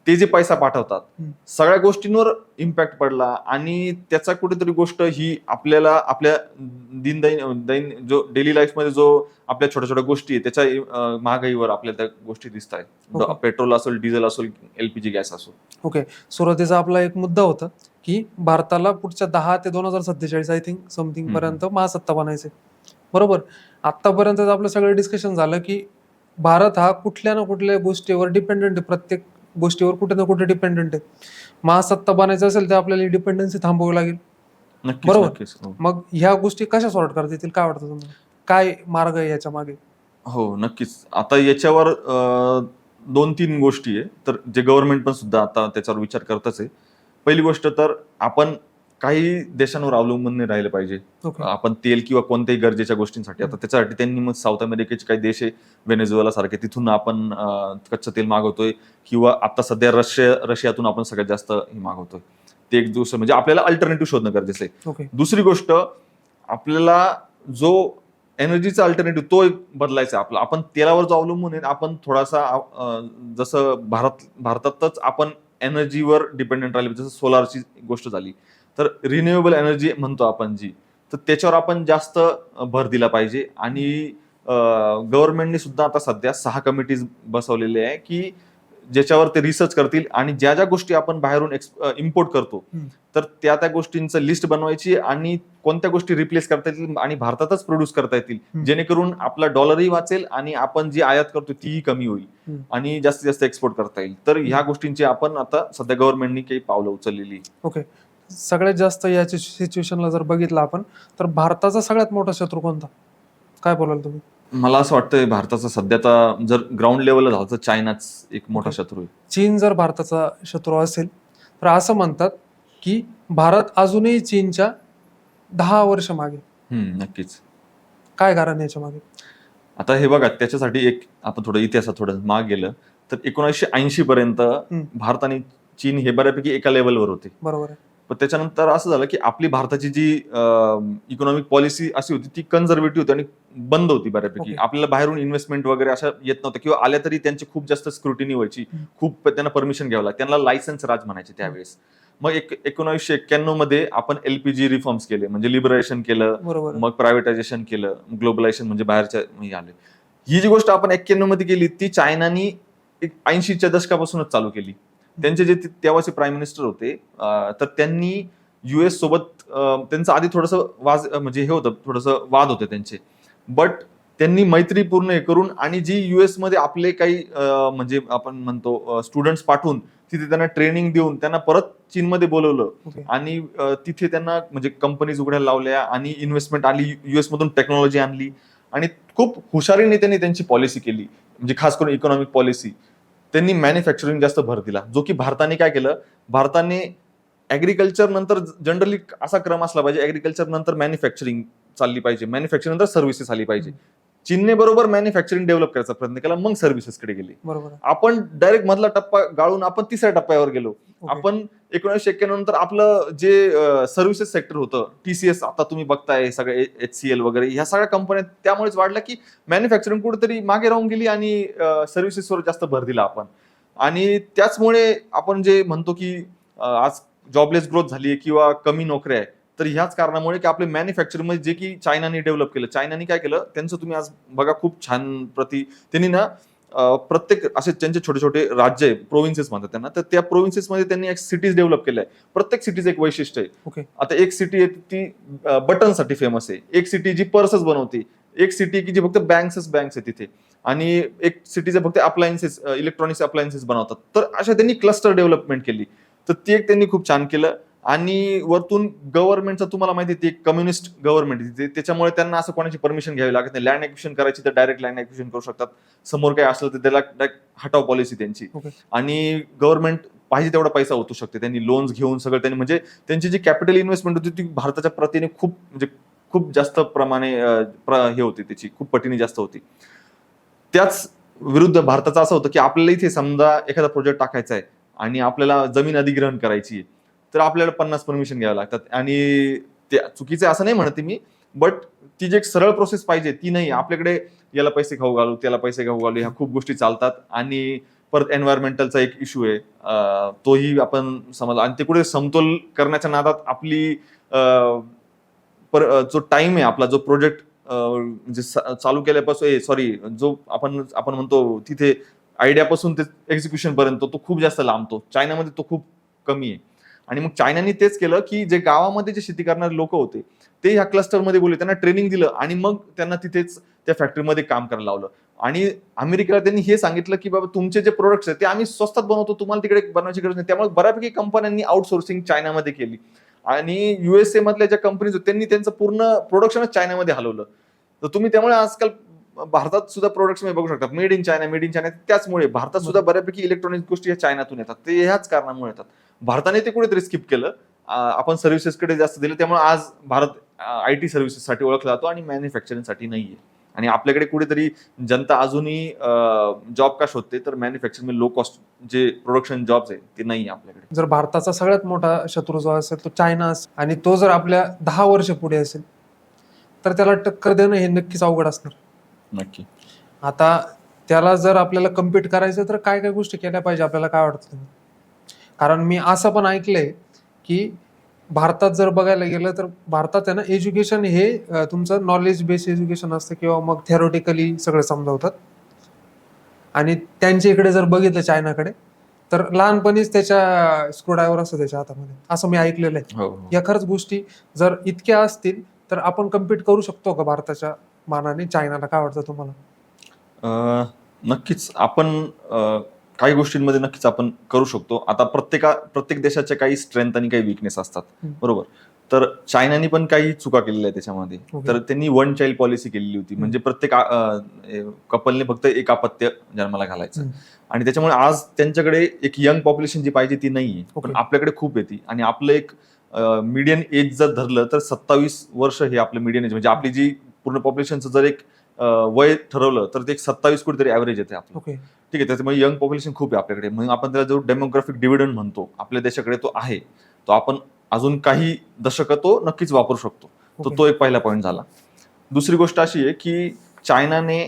ते जे पैसा पाठवतात, सगळ्या गोष्टींवर इम्पॅक्ट पडला. आणि त्याचा कुठेतरी गोष्ट ही आपल्याला आपल्या दैन जो डेली लाईफ मध्ये जो आपल्या छोट्या छोट्या गोष्टी आहे त्याच्या महागाईवर आपल्याला त्या गोष्टी दिसत आहेत. Okay. पेट्रोल असेल, डिझेल असेल, एलपीजी गॅस असो. ओके. सुरुवातीचा आपला एक मुद्दा होता की भारताला पुढच्या 10 ते 2047 आय थिंक समथिंग पर्यंत महासत्ता बनायचे, बरोबर. आतापर्यंत आपलं सगळं डिस्कशन झालं की भारत हा कुठल्या ना कुठल्या गोष्टीवर डिपेंडंट आहे, प्रत्येक गोष्टीवर कुठे ना कुठे डिपेंडंट आहे. महासत्ता बनायचं असेल तर आपल्याला डिपेंडन्सी थांबवावी लागेल, नक्कीच, बरोबर. नक्कीच. हो. मग ह्या गोष्टी कशा सॉर्ट करता येतील, काय वाटतं तुम्हाला? काय मार्ग आहे याच्या मागे? हो, नक्कीच. आता याच्यावर 2-3 गोष्टी आहे. तर जे गव्हर्नमेंट पण सुद्धा आता त्याच्यावर विचार करतच आहे. पहिली गोष्ट तर आपण काही देशांवर अवलंबून नाही राहिलं पाहिजे. ओके. आपण तेल किंवा कोणत्याही गरजेच्या गोष्टींसाठी. आता त्याच्यासाठी त्यांनी मग साऊथ अमेरिकेचे काही देश आहे, व्हेनेझुएला सारखे, तिथून आपण कच्चं तेल मागवतोय किंवा आता सध्या रशियातून आपण सगळ्यात जास्त हे मागवतोय. ते एक दुसरं म्हणजे आपल्याला अल्टरनेटिव्ह शोधणं गरजेचं आहे. ओके. दुसरी गोष्ट, आपल्याला जो एनर्जीचा अल्टरनेटिव्ह तो एक बदलायचा आहे आपला. आपण तेलावर जो अवलंबून आहे, आपण थोडासा जसं भारतातच आपण एनर्जीवर डिपेंडंट राहिले, जसं सोलारची गोष्ट झाली, तर रिन्युएबल एनर्जी म्हणतो आपण जी, तर त्याच्यावर आपण जास्त भर दिला पाहिजे. आणि गव्हर्नमेंटने सुद्धा आता सध्या 6 कमिटीज बसवलेले आहे की ज्याच्यावर ते रिसर्च करतील आणि ज्या ज्या गोष्टी आपण बाहेरून इम्पोर्ट करतो, तर त्या गोष्टींचं लिस्ट बनवायची आणि कोणत्या गोष्टी रिप्लेस करता येतील आणि भारतातच प्रोड्यूस करता येतील, जेणेकरून आपला डॉलरही वाचेल आणि आपण जी आयात करतो तीही कमी होईल आणि जास्तीत जास्त एक्सपोर्ट करता येईल. तर ह्या गोष्टींची आपण आता सध्या गव्हर्नमेंटनी काही पावलं उचललेली. ओके. सगळ्यात जास्त याच्या सिच्युएशनला जर बघितलं आपण, तर भारताचा सगळ्यात मोठा शत्रू कोणता? काय बोलाल तुम्ही? मला असं वाटतंय भारताचा सध्याचा जर ग्राउंड लेवलला झालं तर चायनाच एक मोठा शत्रू आहे. चीन जर भारताचा शत्रू असेल, तर असं म्हणतात की भारत अजूनही चीनच्या 10 वर्ष मागे. नक्कीच. काय कारण आहे याच्या मागे? आता हे बघा, त्याच्यासाठी एक आपण थोडं इतिहासात थोडं माग गेलं तर 1980 पर्यंत भारत आणि चीन हे बऱ्यापैकी एका लेवलवर होते. बरोबर आहे. पण त्याच्यानंतर असं झालं की आपली भारताची जी इकॉनॉमिक पॉलिसी अशी होती ती कन्झर्वेटिव्ह होती आणि बंद होती बऱ्यापैकी. Okay. आपल्याला बाहेरून इन्व्हेस्टमेंट वगैरे अशा येत नव्हत्या किंवा आल्या तरी त्यांची खूप जास्त स्क्रुटिनी व्हायची, खूप त्यांना परमिशन घ्यावं लागतं, त्यांना लायसन्स राज म्हणायचे त्यावेळेस. मग 1991 मध्ये आपण LPG रिफॉर्म्स केले, म्हणजे लिबरेशन केलं, बरोबर आहे. मग प्रायव्हेटायझेशन केलं, ग्लोबलायझेशन म्हणजे बाहेरच्या हे आले. ही जी गोष्ट आपण 91 मध्ये केली ती चायनानी 80च्या दशकापासूनच चालू केली. त्यांचे जे तेव्हाचे प्राईम मिनिस्टर होते, तर त्यांनी US सोबत त्यांचं आधी थोडंसं म्हणजे हे होतं, थोडंसं वाद होते त्यांचे, बट त्यांनी मैत्रीपूर्ण हे करून आणि जी US मध्ये आपले काही म्हणजे आपण म्हणतो स्टुडंट्स पाठवून तिथे त्यांना ट्रेनिंग देऊन त्यांना परत चीनमध्ये बोलवलं. Okay. आणि तिथे त्यांना म्हणजे कंपनीज उघडायला लावल्या आणि इन्व्हेस्टमेंट आली, US मधून टेक्नॉलॉजी आणली आणि खूप हुशारीने त्यांनी त्यांची पॉलिसी केली, म्हणजे खास करून इकॉनॉमिक पॉलिसी. त्यांनी मॅन्युफॅक्चरिंग जास्त भर दिला, जो की भारताने काय केलं, भारताने ऍग्रिकल्चर नंतर जनरली असा क्रम असला पाहिजे, ऍग्रिकल्चर नंतर मॅन्युफॅक्चरिंग चालली पाहिजे, मॅन्युफॅक्चरिंग नंतर सर्व्हिसेस आली पाहिजे. चीनने बरोबर मॅन्युफॅक्चरिंग डेव्हलप करायचा प्रयत्न केला, मग सर्व्हिसेसकडे गेले. बरोबर आहे. आपण डायरेक्ट मधला टप्पा गाळून आपण तिसऱ्या टप्प्यावर गेलो. Okay. आपण 1991 नंतर आपलं जे सर्व्हिसेस सेक्टर होतं, TCS आता तुम्ही बघताय, सगळे HCL वगैरे ह्या सगळ्या कंपन्या त्यामुळेच वाढल्या की मॅन्युफॅक्चरिंग कुठेतरी मागे राहून गेली आणि सर्व्हिसेसवर जास्त भर दिला आपण. आणि त्याचमुळे आपण जे म्हणतो की आज जॉबलेस ग्रोथ झाली किंवा कमी नोकऱ्या आहे, तर ह्याच कारणामुळे की आपले मॅन्युफॅक्चरिंग मध्ये जे की चायनाने डेव्हलप केलं. चायनाने काय केलं, त्यांचं तुम्ही आज बघा खूप छान त्यांनी ना प्रत्येक असे त्यांचे छोटे छोटे राज्य आहे, प्रोव्हिन्सेस म्हणतात त्यांना, तर त्या प्रोव्हिन्सेसमध्ये त्यांनी एक सिटीज डेव्हलप केल्या आहे. प्रत्येक सिटीचं एक वैशिष्ट्य आहे. ओके. आता एक सिटी आहे ती बटनसाठी फेमस आहे, एक सिटी जी पर्सच बनवते, एक सिटी की जी फक्त बँक्स आहे तिथे, आणि एक सिटीचे फक्त अप्लायन्सेस, इलेक्ट्रॉनिक्स अप्लायन्सेस बनवतात. तर अशा त्यांनी क्लस्टर डेव्हलपमेंट केली. तर ते एक त्यांनी खूप छान केलं. आणि वरतून गव्हर्नमेंटचं तुम्हाला माहिती आहे, ते कम्युनिस्ट गव्हर्नमेंट, त्याच्यामुळे त्यांना असं कोणाची परमिशन घ्यावी लागत नाही. लँड ऍक्विजिशन करायची तर डायरेक्ट लँड ऍक्विजिशन करू शकतात. समोर काय असलं तर त्याला डायरेक्ट हटाव पॉलिसी त्यांची. Okay. आणि गव्हर्नमेंट पाहिजे तेवढा पैसा ओतू शकते. त्यांनी लोन्स घेऊन सगळं त्यांनी, म्हणजे त्यांची जी कॅपिटल इन्व्हेस्टमेंट होती ती भारताच्या प्रतीने खूप जास्त प्रमाणे हे होती, त्याची खूप पटीने जास्त होती. त्याच विरुद्ध भारताचं असं होतं की आपल्याला इथे समजा एखादा प्रोजेक्ट टाकायचा आहे आणि आपल्याला जमीन अधिग्रहण करायची आहे, तर आपल्याला 50 परमिशन घ्याव्या लागतात. आणि ते चुकीचं आहे असं नाही म्हणते मी, बट ती जी एक सरळ प्रोसेस पाहिजे ती नाही. आपल्याकडे याला पैसे खाऊ घालू, त्याला पैसे खाऊ घालू, ह्या खूप गोष्टी चालतात. आणि परत एन्व्हायरमेंटलचा एक इश्यू आहे, तोही आपण समजला. आणि ते कुठे समतोल करण्याच्या नादात आपली जो टाइम आहे आपला, जो प्रोजेक्ट म्हणजे चालू केल्यापासून जो आपण म्हणतो तिथे आयडियापासून ते एक्झिक्युशन पर्यंत तो खूप जास्त लांबतो. चायनामध्ये तो खूप कमी आहे. आणि मग चायनाने तेच केलं की जे गावामध्ये जे शेती करणारे लोक होते ते ह्या क्लस्टरमध्ये बोलले, त्यांना ट्रेनिंग दिलं आणि मग त्यांना तिथेच त्या फॅक्टरीमध्ये काम करायला लावलं. आणि अमेरिकेला त्यांनी हे सांगितलं की बाबा तुमचे जे प्रोडक्ट्स आहेत ते आम्ही स्वस्तात बनवतो, तुम्हाला तिकडे बनवायची गरज नाही. त्यामुळे बऱ्यापैकी कंपन्यांनी आउटसोर्सिंग चायनामध्ये केली. आणि USA मधल्या ज्या कंपनीज होत्या त्यांनी त्यांचं पूर्ण प्रोडक्शनच चायनामध्ये हलवलं. तर तुम्ही त्यामुळे आजकाल भारतात सुद्धा प्रोडक्ट्स बघू शकतात, मेड इन चायना, त्याचमुळे भारतात सुद्धा बऱ्यापैकी इलेक्ट्रॉनिक गोष्टी या चायनातून येतात, ते ह्याच कारणामुळे येतात. भारताने ते कुठेतरी स्किप केलं, आपण सर्व्हिसेसकडे जास्त दिलं, त्यामुळे आज भारत IT सर्व्हिसेससाठी ओळखला जातो आणि मॅन्युफॅक्चरिंगसाठी नाहीये. आणि आपल्याकडे कुठेतरी जनता अजूनही जॉब का शोधते, तर मॅन्युफॅक्चरिंग लो कॉस्ट जे प्रोडक्शन जॉब्स आहे ते नाही आपल्याकडे. जर भारताचा सगळ्यात मोठा शत्रू जो असेल तो चायना असेल आणि तो जर आपल्या 10 वर्ष पुढे असेल तर त्याला टक्कर देणं हे नक्कीच अवघड असणार. नक्की. आता त्याला जर आपल्याला कम्पीट करायचं तर काय काय गोष्टी केल्या पाहिजे, आपल्याला काय वाटतं? कारण मी असं पण ऐकलंय की भारतात जर बघायला गेलं तर भारतात आहे ना एज्युकेशन हे तुमचं नॉलेज बेस्ड एज्युकेशन असतं किंवा मग थेरोटिकली सगळं समजावतात. आणि त्यांच्या इकडे जर बघितलं चायनाकडे तर लहानपणीच त्याच्या स्क्रूड्रायव्हर असतो त्याच्या हातामध्ये, असं मी ऐकलेलं आहे. हो, हो. या खरंच गोष्टी जर इतक्या असतील तर आपण कम्पीट करू शकतो का भारताच्या मानाने चायनाला? काय वाटतं तुम्हाला? नक्कीच आपण काही गोष्टींमध्ये नक्कीच आपण करू शकतो. आता प्रत्येक देशाच्या काही स्ट्रेंथ आणि काही विकनेस असतात, बरोबर. तर चायनाने पण काही चुका केलेल्या आहेत त्याच्यामध्ये. तर त्यांनी वन चाइल्ड पॉलिसी केलेली होती, म्हणजे प्रत्येक कपलने फक्त एक अपत्य जन्माला घालायचं. आणि त्याच्यामुळे आज त्यांच्याकडे एक यंग पॉप्युलेशन जी पाहिजे ती नाहीये, पण आपल्याकडे खूप येते. आणि आपलं एक मीडियन एज जर धरलं तर 27 वर्ष हे आपलं मीडियन एज, म्हणजे आपली जी पूर्ण पॉप्युलेशनचं जर एक वय ठरवलं तर ते एक 27 कुठेतरी ऍव्हरेज येते आपलं. ठीक आहे, त्याच्यामुळे यंग पॉप्युलेशन खूप आहे आपल्याकडे. म्हणून आपण त्याला जो डेमोग्राफिक डिव्हिडंड म्हणतो आपल्या देशाकडे तो आहे, तो आपण अजून काही दशकं तो नक्कीच वापरू शकतो. तर तो एक पहिला पॉईंट झाला. दुसरी गोष्ट अशी आहे की चायनाने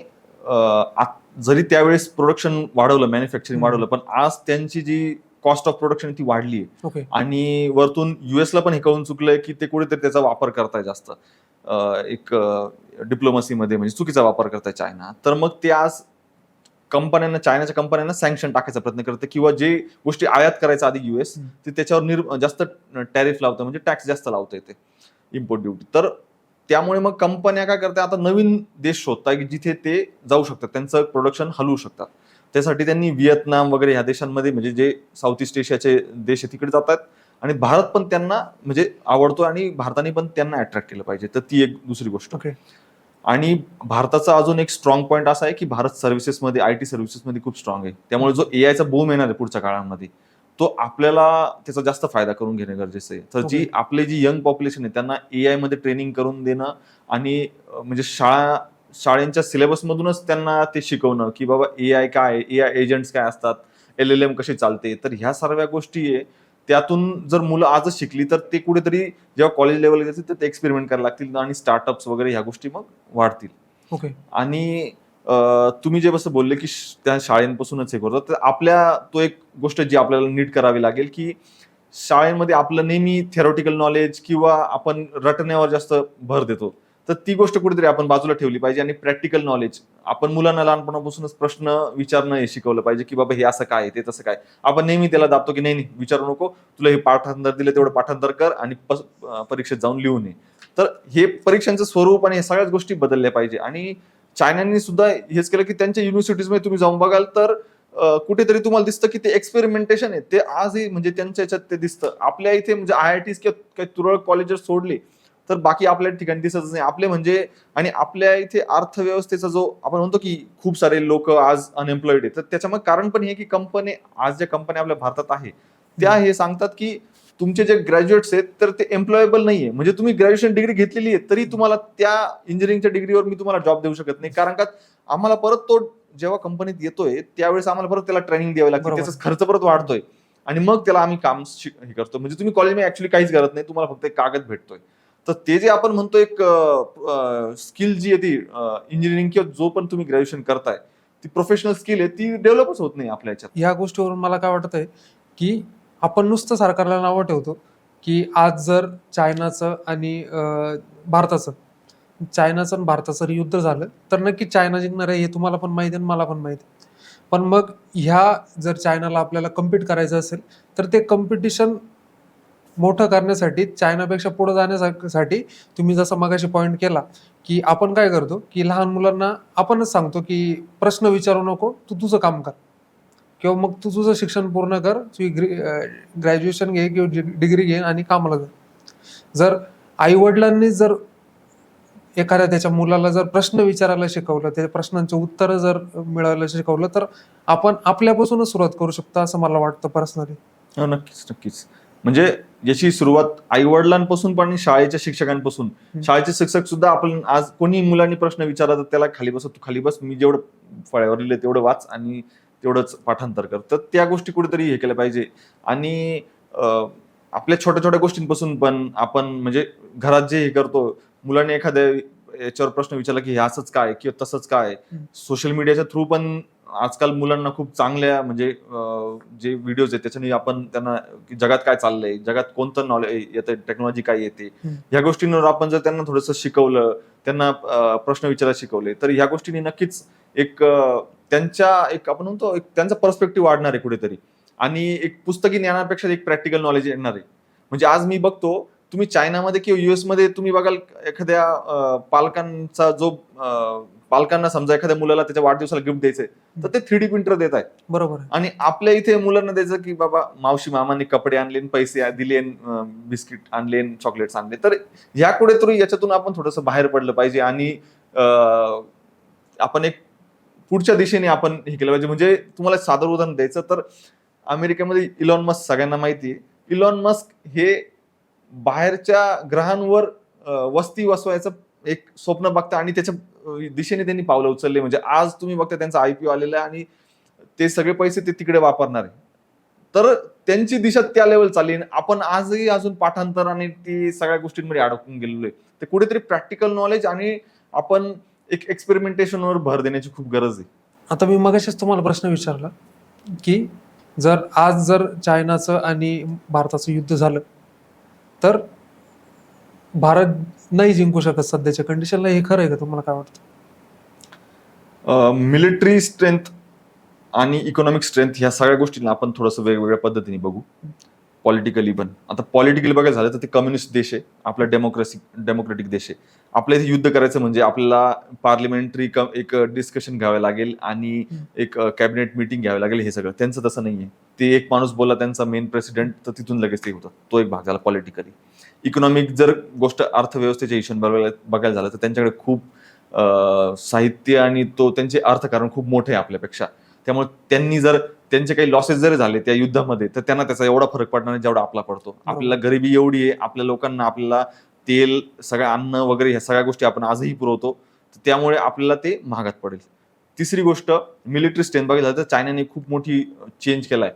जरी त्यावेळेस प्रोडक्शन वाढवलं, मॅन्युफॅक्चरिंग वाढवलं, पण आज त्यांची जी कॉस्ट ऑफ प्रोडक्शन ती वाढली आहे. आणि वरतून युएसला पण हे कळून चुकलंय की ते कुठेतरी त्याचा वापर करताय जास्त एक डिप्लोमसीमध्ये, म्हणजे चुकीचा वापर करताय चायना. तर मग ते आज चायनाच्या कंपन्यांना सँक्शन टाकायचा प्रयत्न करते, किंवा जे गोष्टी आयात करायचा आधी युएस, ते त्याच्यावर जास्त टॅरिफ लावतं, म्हणजे टॅक्स जास्त लावता येते, इम्पोर्ट ड्युटी. तर त्यामुळे मग कंपन्या काय करतात, आता नवीन देश शोधतात की जिथे ते जाऊ शकतात, त्यांचं प्रोडक्शन हलवू शकतात. त्यासाठी त्यांनी व्हिएतनाम वगैरे ह्या देशांमध्ये, म्हणजे जे साऊथ ईस्ट एशियाचे देश आहे तिकडे जातात. आणि भारत पण त्यांना म्हणजे आवडतो आणि भारताने पण त्यांना अट्रॅक्ट केलं पाहिजे. तर ती एक दुसरी गोष्ट. आणि भारताचा अजून एक स्ट्रॉंग पॉईंट असा आहे की भारत सर्व्हिसेसमध्ये, IT सर्व्हिसेसमध्ये खूप स्ट्रॉंग आहे. त्यामुळे जो AIचा बूम येणार आहे पुढच्या काळामध्ये, तो आपल्याला त्याचा जास्त फायदा करून घेणं गरजेचं आहे. तर आपली जी यंग पॉप्युलेशन आहे त्यांना AI मध्ये ट्रेनिंग करून देणं आणि म्हणजे शाळेंच्या सिलेबस मधूनच त्यांना ते शिकवणं की बाबा AI काय, AI एजंट्स काय असतात, LLM कशी चालते. तर ह्या सर्व गोष्टी आहे, त्यातून जर मुलं आजच शिकली तर ते कुठेतरी जेव्हा कॉलेज लेवलला जातील तर ते एक्सपेरिमेंट करायला लागतील आणि स्टार्टअप्स वगैरे ह्या गोष्टी मग वाढतील. आणि तुम्ही जे बसं बोलले की त्या शाळेंपासूनच हे करतो, तर आपल्या तो एक गोष्ट जी आपल्याला नीट करावी लागेल की शाळेमध्ये आपलं नेहमी थेरोटिकल नॉलेज किंवा आपण रटण्यावर जास्त भर देतो, तर ती गोष्ट कुठेतरी आपण बाजूला ठेवली पाहिजे. आणि प्रॅक्टिकल नॉलेज आपण मुलांना लहानपणापासूनच प्रश्न विचारणं हे शिकवलं पाहिजे की बाबा हे असं काय, ते तसं काय. आपण नेहमी त्याला दाबतो की नाही विचारू नको, तुला हे पाठांतर दिलं तेवढं पाठांतर कर आणि परीक्षेत जाऊन लिहून ये. तर हे परीक्षांचं स्वरूप आणि हे सगळ्याच गोष्टी बदलल्या पाहिजे. आणि चायनाने सुद्धा हेच केलं की त्यांच्या युनिव्हर्सिटीजमध्ये तुम्ही जाऊन बघाल तर कुठेतरी तुम्हाला दिसतं की ते एक्सपेरिमेंटेशन आहे ते आजही म्हणजे त्यांच्या याच्यात ते दिसतं. आपल्या इथे म्हणजे IITs किंवा काही तुरळक कॉलेजेस सोडले तर बाकी आपल्या ठिकाणी दिसतच नाही. आपले म्हणजे, आणि आपल्या इथे अर्थव्यवस्थेचा जो आपण म्हणतो की खूप सारे लोक आज अनएम्प्लॉईड आहेत, तर त्याच्यामध्ये कारण पण हे की आज ज्या कंपन्या आपल्या भारतात आहे त्या हे सांगतात की तुमचे जे ग्रॅज्युएट्स आहेत तर ते एम्प्लॉयबल नाहीये. म्हणजे तुम्ही ग्रॅज्युएशन डिग्री घेतलेली आहे तरी तुम्हाला त्या इंजिनिअरिंगच्या डिग्रीवर मी तुम्हाला जॉब देऊ शकत नाही, कारण का आम्हाला परत तो जेव्हा कंपनीत येतोय त्यावेळेस आम्हाला परत त्याला ट्रेनिंग द्यावी लागते, त्याचा खर्च परत वाढतोय आणि मग त्याला आम्ही काम हे करतो. म्हणजे तुम्ही कॉलेजमध्ये ऍक्च्युअली काहीच करत नाही, तुम्हाला फक्त एक कागद भेटतोय. तर ते जे आपण म्हणतो एक स्किल जी आहे ती इंजिनिअरिंग किंवा जो पण तुम्ही ग्रॅज्युएशन करताय ती प्रोफेशनल स्किल आहे ती डेव्हलपच होत नाही आपल्या याच्यात. या गोष्टीवरून मला काय वाटत आहे की आपण नुसतं सरकारला नावं ठेवतो की आज जर चायनाचं आणि भारताचं युद्ध झालं तर नक्की चायना जिंकणार आहे, हे तुम्हाला पण माहिती आहे मला पण माहिती आहे. पण मग ह्या जर चायनाला आपल्याला कम्पीट करायचं असेल तर ते कॉम्पिटिशन मोठं करण्यासाठी, चायनापेक्षा पुढे जाण्यासाठी तुम्ही जसं मगाशी पॉईंट केला की आपण काय करतो की लहान मुलांना आपणच सांगतो की प्रश्न विचारू नको, तू तुझं काम कर किंवा मग तू तुझं शिक्षण पूर्ण कर, ग्रॅज्युएशन घे किंवा डिग्री घे आणि कामाला जा. जर आई वडिलांनी जर एखाद्या त्याच्या मुलाला जर प्रश्न विचारायला शिकवलं, त्या प्रश्नांची उत्तरं जर मिळायला शिकवलं, तर आपण आपल्यापासूनच सुरुवात करू शकतो असं मला वाटतं पर्सनली. हो, नक्कीच, नक्कीच. म्हणजे याची सुरुवात आई-वडिलांपासून पण आणि शाळेच्या शिक्षकांपासून. शाळेचे शिक्षक सुद्धा आपण आज कोणी मुलांनी प्रश्न विचारला तर त्याला खाली बस, तू खाली बस, मी जेवढं फळ्यावर लिहिलंय तेवढं वाच आणि तेवढंच पाठांतर कर. तर त्या गोष्टी कुठेतरी हे केल्या पाहिजे. आणि आपल्या छोट्या-छोट्या गोष्टींपासून पण आपण म्हणजे घरात जे हे करतो, मुलांनी एखाद्या याच्यावर प्रश्न विचारला, की हे असंच काय किंवा तसंच काय? सोशल मीडियाच्या थ्रू पण आजकाल मुलांना खूप चांगल्या म्हणजे जे व्हिडिओज आहेत त्याच्याने आपण त्यांना की जगात काय चाललंय, जगात कोणतं नॉलेज येतंय, टेक्नॉलॉजी काय येते, ह्या गोष्टींवर आपण जर त्यांना थोडंसं शिकवलं, त्यांना प्रश्न विचारायला शिकवले, तर ह्या गोष्टींनी नक्कीच एक त्यांच्या एक आपण म्हणतो एक त्यांचा पर्स्पेक्टिव्ह वाढणार आहे कुठेतरी. आणि एक पुस्तकी ज्ञानापेक्षा एक प्रॅक्टिकल नॉलेज येणार आहे. म्हणजे आज मी बघतो तुम्ही चायनामध्ये किंवा US मध्ये तुम्ही बघाल एखाद्या पालकांचा जो पालकांना समजा एखाद्या मुलाला त्याच्या वाढदिवसाला गिफ्ट द्यायचंय, तर ते 3D प्रिंटर देत आहेत. बरोबर आहे. आणि आपल्या इथे मुलांना द्यायचं की बाबा मावशी मामांनी कपडे आणले, पैसे दिले, बिस्किट आणले, चॉकलेट्स आणले. तर ह्या कुठेतरी याच्यातून आपण थोडंसं बाहेर पडलं पाहिजे आणि आपण एक पुढच्या दिशेने आपण हे केलं पाहिजे. म्हणजे तुम्हाला एक साधं उदाहरण द्यायचं तर अमेरिकेमध्ये इलॉन मस्क सगळ्यांना माहिती आहे. इलॉन मस्क हे बाहेरच्या ग्रहांवर वस्ती वसवायचं एक स्वप्न बघता आणि त्याच्या दिशेने त्यांनी पावलं उचलले. म्हणजे आज तुम्ही बघता त्यांचा IPO आलेला आहे आणि ते सगळे पैसे ते तिकडे वापरणार आहे. तर त्यांची दिशा त्या लेवल चालली आहे. आपण आजही अजून पाठांतर आणि ती सगळ्या गोष्टींमध्ये अडकून गेलेलो आहे. ते कुठेतरी प्रॅक्टिकल नॉलेज आणि आपण एक एक्सपेरिमेंटेशनवर भर देण्याची खूप गरज आहे. आता मी मगाशीच तुम्हाला प्रश्न विचारला, की जर चायनाचं आणि भारताचं युद्ध झालं, तर भारत नाही जिंकू शकत सध्याच्या कंडिशनला. हे खरं आहे का? तुम्हाला काय वाटतं? मिलिटरी स्ट्रेंथ आणि इकॉनॉमिक स्ट्रेंथ ह्या सगळ्या गोष्टींना आपण थोडंसं वेगवेगळ्या पद्धतीने बघू. पॉलिटिकली पण. आता पॉलिटिकली बघायला झालं तर ते कम्युनिस्ट देश आहे. आपला डेमोक्रेटिक देश आहे. आपल्या इथे युद्ध करायचं म्हणजे आपल्याला पार्लिमेंटरी एक डिस्कशन घ्यावं लागेल आणि एक कॅबिनेट मीटिंग घ्यावी लागेल. हे सगळं त्यांचं तसं नाहीये. ते एक माणूस बोलला त्यांचा मेन प्रेसिडेंट, तर तिथून लगेच ते होतं. तो एक भाग झाला पॉलिटिकली. इकॉनॉमिक जर गोष्ट अर्थव्यवस्थेच्या हिशोबाने बघायला झालं तर त्यांच्याकडे खूप साहित्य आणि तो त्यांचे अर्थकारण खूप मोठे आहे आपल्यापेक्षा. त्यामुळे त्यांनी जर त्यांचे काही लॉसेस जरी झाले त्या युद्धामध्ये तर त्यांना त्याचा एवढा फरक पडणार नाही जेवढा आपला पडतो. आपल्याला गरिबी एवढी आहे, आपल्या लोकांना आपल्याला तेल, सगळं अन्न वगैरे ह्या सगळ्या गोष्टी आपण आजही पुरवतो. त्यामुळे आपल्याला ते महागात पडेल. तिसरी गोष्ट मिलिटरी स्ट्रेंथ बघायला तर चायनाने खूप मोठी चेंज केलाय.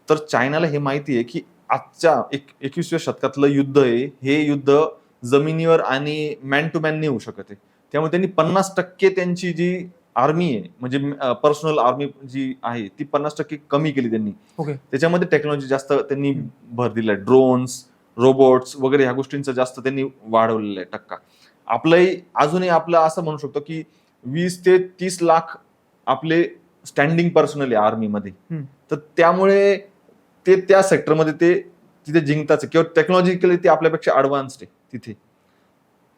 तर चायनाला हे माहिती आहे की आजच्या 21व्या शतकातलं युद्ध आहे, हे युद्ध जमिनीवर आणि मॅन टू मॅन नाही होऊ शकत आहे. त्यामुळे त्यांनी 50% त्यांची जी आर्मी आहे म्हणजे पर्सनल आर्मी जी आहे ती 50% कमी केली त्यांनी. ओके. त्याच्यामध्ये टेक्नॉलॉजी जास्त त्यांनी भर दिलाय. ड्रोन्स, रोबोट्स वगैरे ह्या गोष्टींचा जास्त त्यांनी वाढवलेला आहे टक्का. आपलंही अजूनही आपलं असं म्हणू शकतो की 20 ते 30 लाख आपले स्टँडिंग पर्सनल आहे आर्मीमध्ये. तर त्यामुळे ते त्या सेक्टरमध्ये ते तिथे जिंकताच किंवा टेक्नॉलॉजिकली ते आपल्यापेक्षा ऍडव्हान्स्ड आहे तिथे.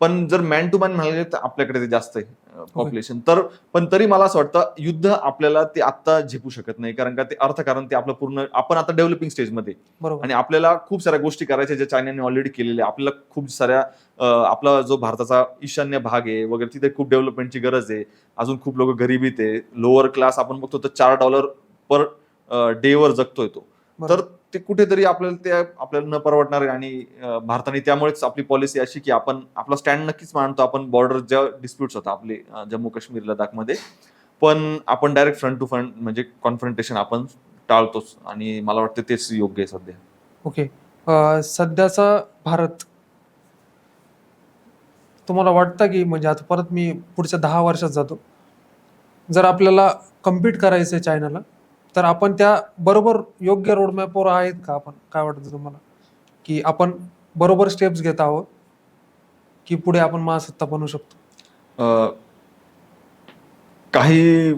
पण जर मॅन टू मॅन म्हणाले तर आपल्याकडे ते जास्त आहे पॉप्युलेशन. तर पण तरी मला असं वाटतं युद्ध आपल्याला ते आता झेपू शकत नाही, कारण का ते अर्थकारण ते आपलं पूर्ण आपण आता डेव्हलपिंग स्टेजमध्ये आणि आपल्याला खूप साऱ्या गोष्टी करायच्या ज्या चायनाने ऑलरेडी केलेल्या. आपल्याला खूप साऱ्या आपला जो भारताचा ईशान्य भाग आहे वगैरे तिथे खूप डेव्हलपमेंटची गरज आहे. अजून खूप लोक गरीबीत आहे. लोअर क्लास आपण बघतो तर $4 पर डेवर जगतोय तो. तर ते कुठेतरी आपल्याला न परवडणार आहे आणि भारताने त्यामुळेच आपली पॉलिसी अशी की आपण आपला स्टँड नक्कीच मांडतो. आपण बॉर्डर ज्या डिस्प्युट्स होता आपले जम्मू काश्मीर लडाखमध्ये, पण आपण डायरेक्ट फ्रंट टू फ्रंट म्हणजे कॉन्फ्रंटेशन आपण टाळतोच आणि मला वाटतं तेच योग्य आहे सध्या. ओके. सध्याचा भारत तुम्हाला वाटतं की म्हणजे आता परत मी पुढच्या 10 वर्षात जातो, जर आपल्याला कम्पीट करायचं आहे चायनाला, तर आपण त्या बरोबर योग्य रोडमॅपवर आहेत का आपण? काय वाटतं तुम्हाला, की आपण बरोबर स्टेप्स घेत आहोत की पुढे आपण महासत्ता बनू शकतो? काही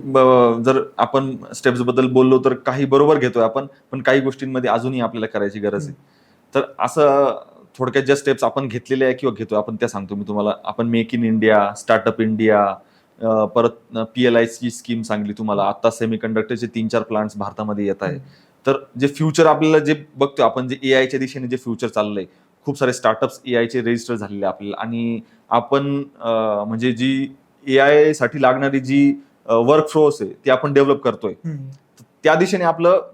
जर आपण स्टेप्स बद्दल बोललो तर काही बरोबर घेतोय आपण, पण काही गोष्टींमध्ये अजूनही आपल्याला करायची गरज आहे. तर असं थोडक्यात ज्या स्टेप्स आपण घेतलेल्या आहे किंवा घेतोय आपण त्या सांगतो मी तुम्हाला. आपण make in India, startup India, परत PLI ची स्कीम सांगली तुम्हाला. आता सेमीकंडक्टरचे 3-4 प्लांट्स भारतामध्ये येत आहे. तर जे फ्युचर आपल्याला जे बघतोय आपण, जे AI च्या दिशेने जे फ्युचर चाललंय, खूप सारे स्टार्टअप्स एआयचे रजिस्टर झालेले आपल्याला, आणि आपण म्हणजे जी एआय साठी लागणारी जी वर्क फ्लोर्स आहे ती आपण डेव्हलप करतोय. त्या दिशेने आपलं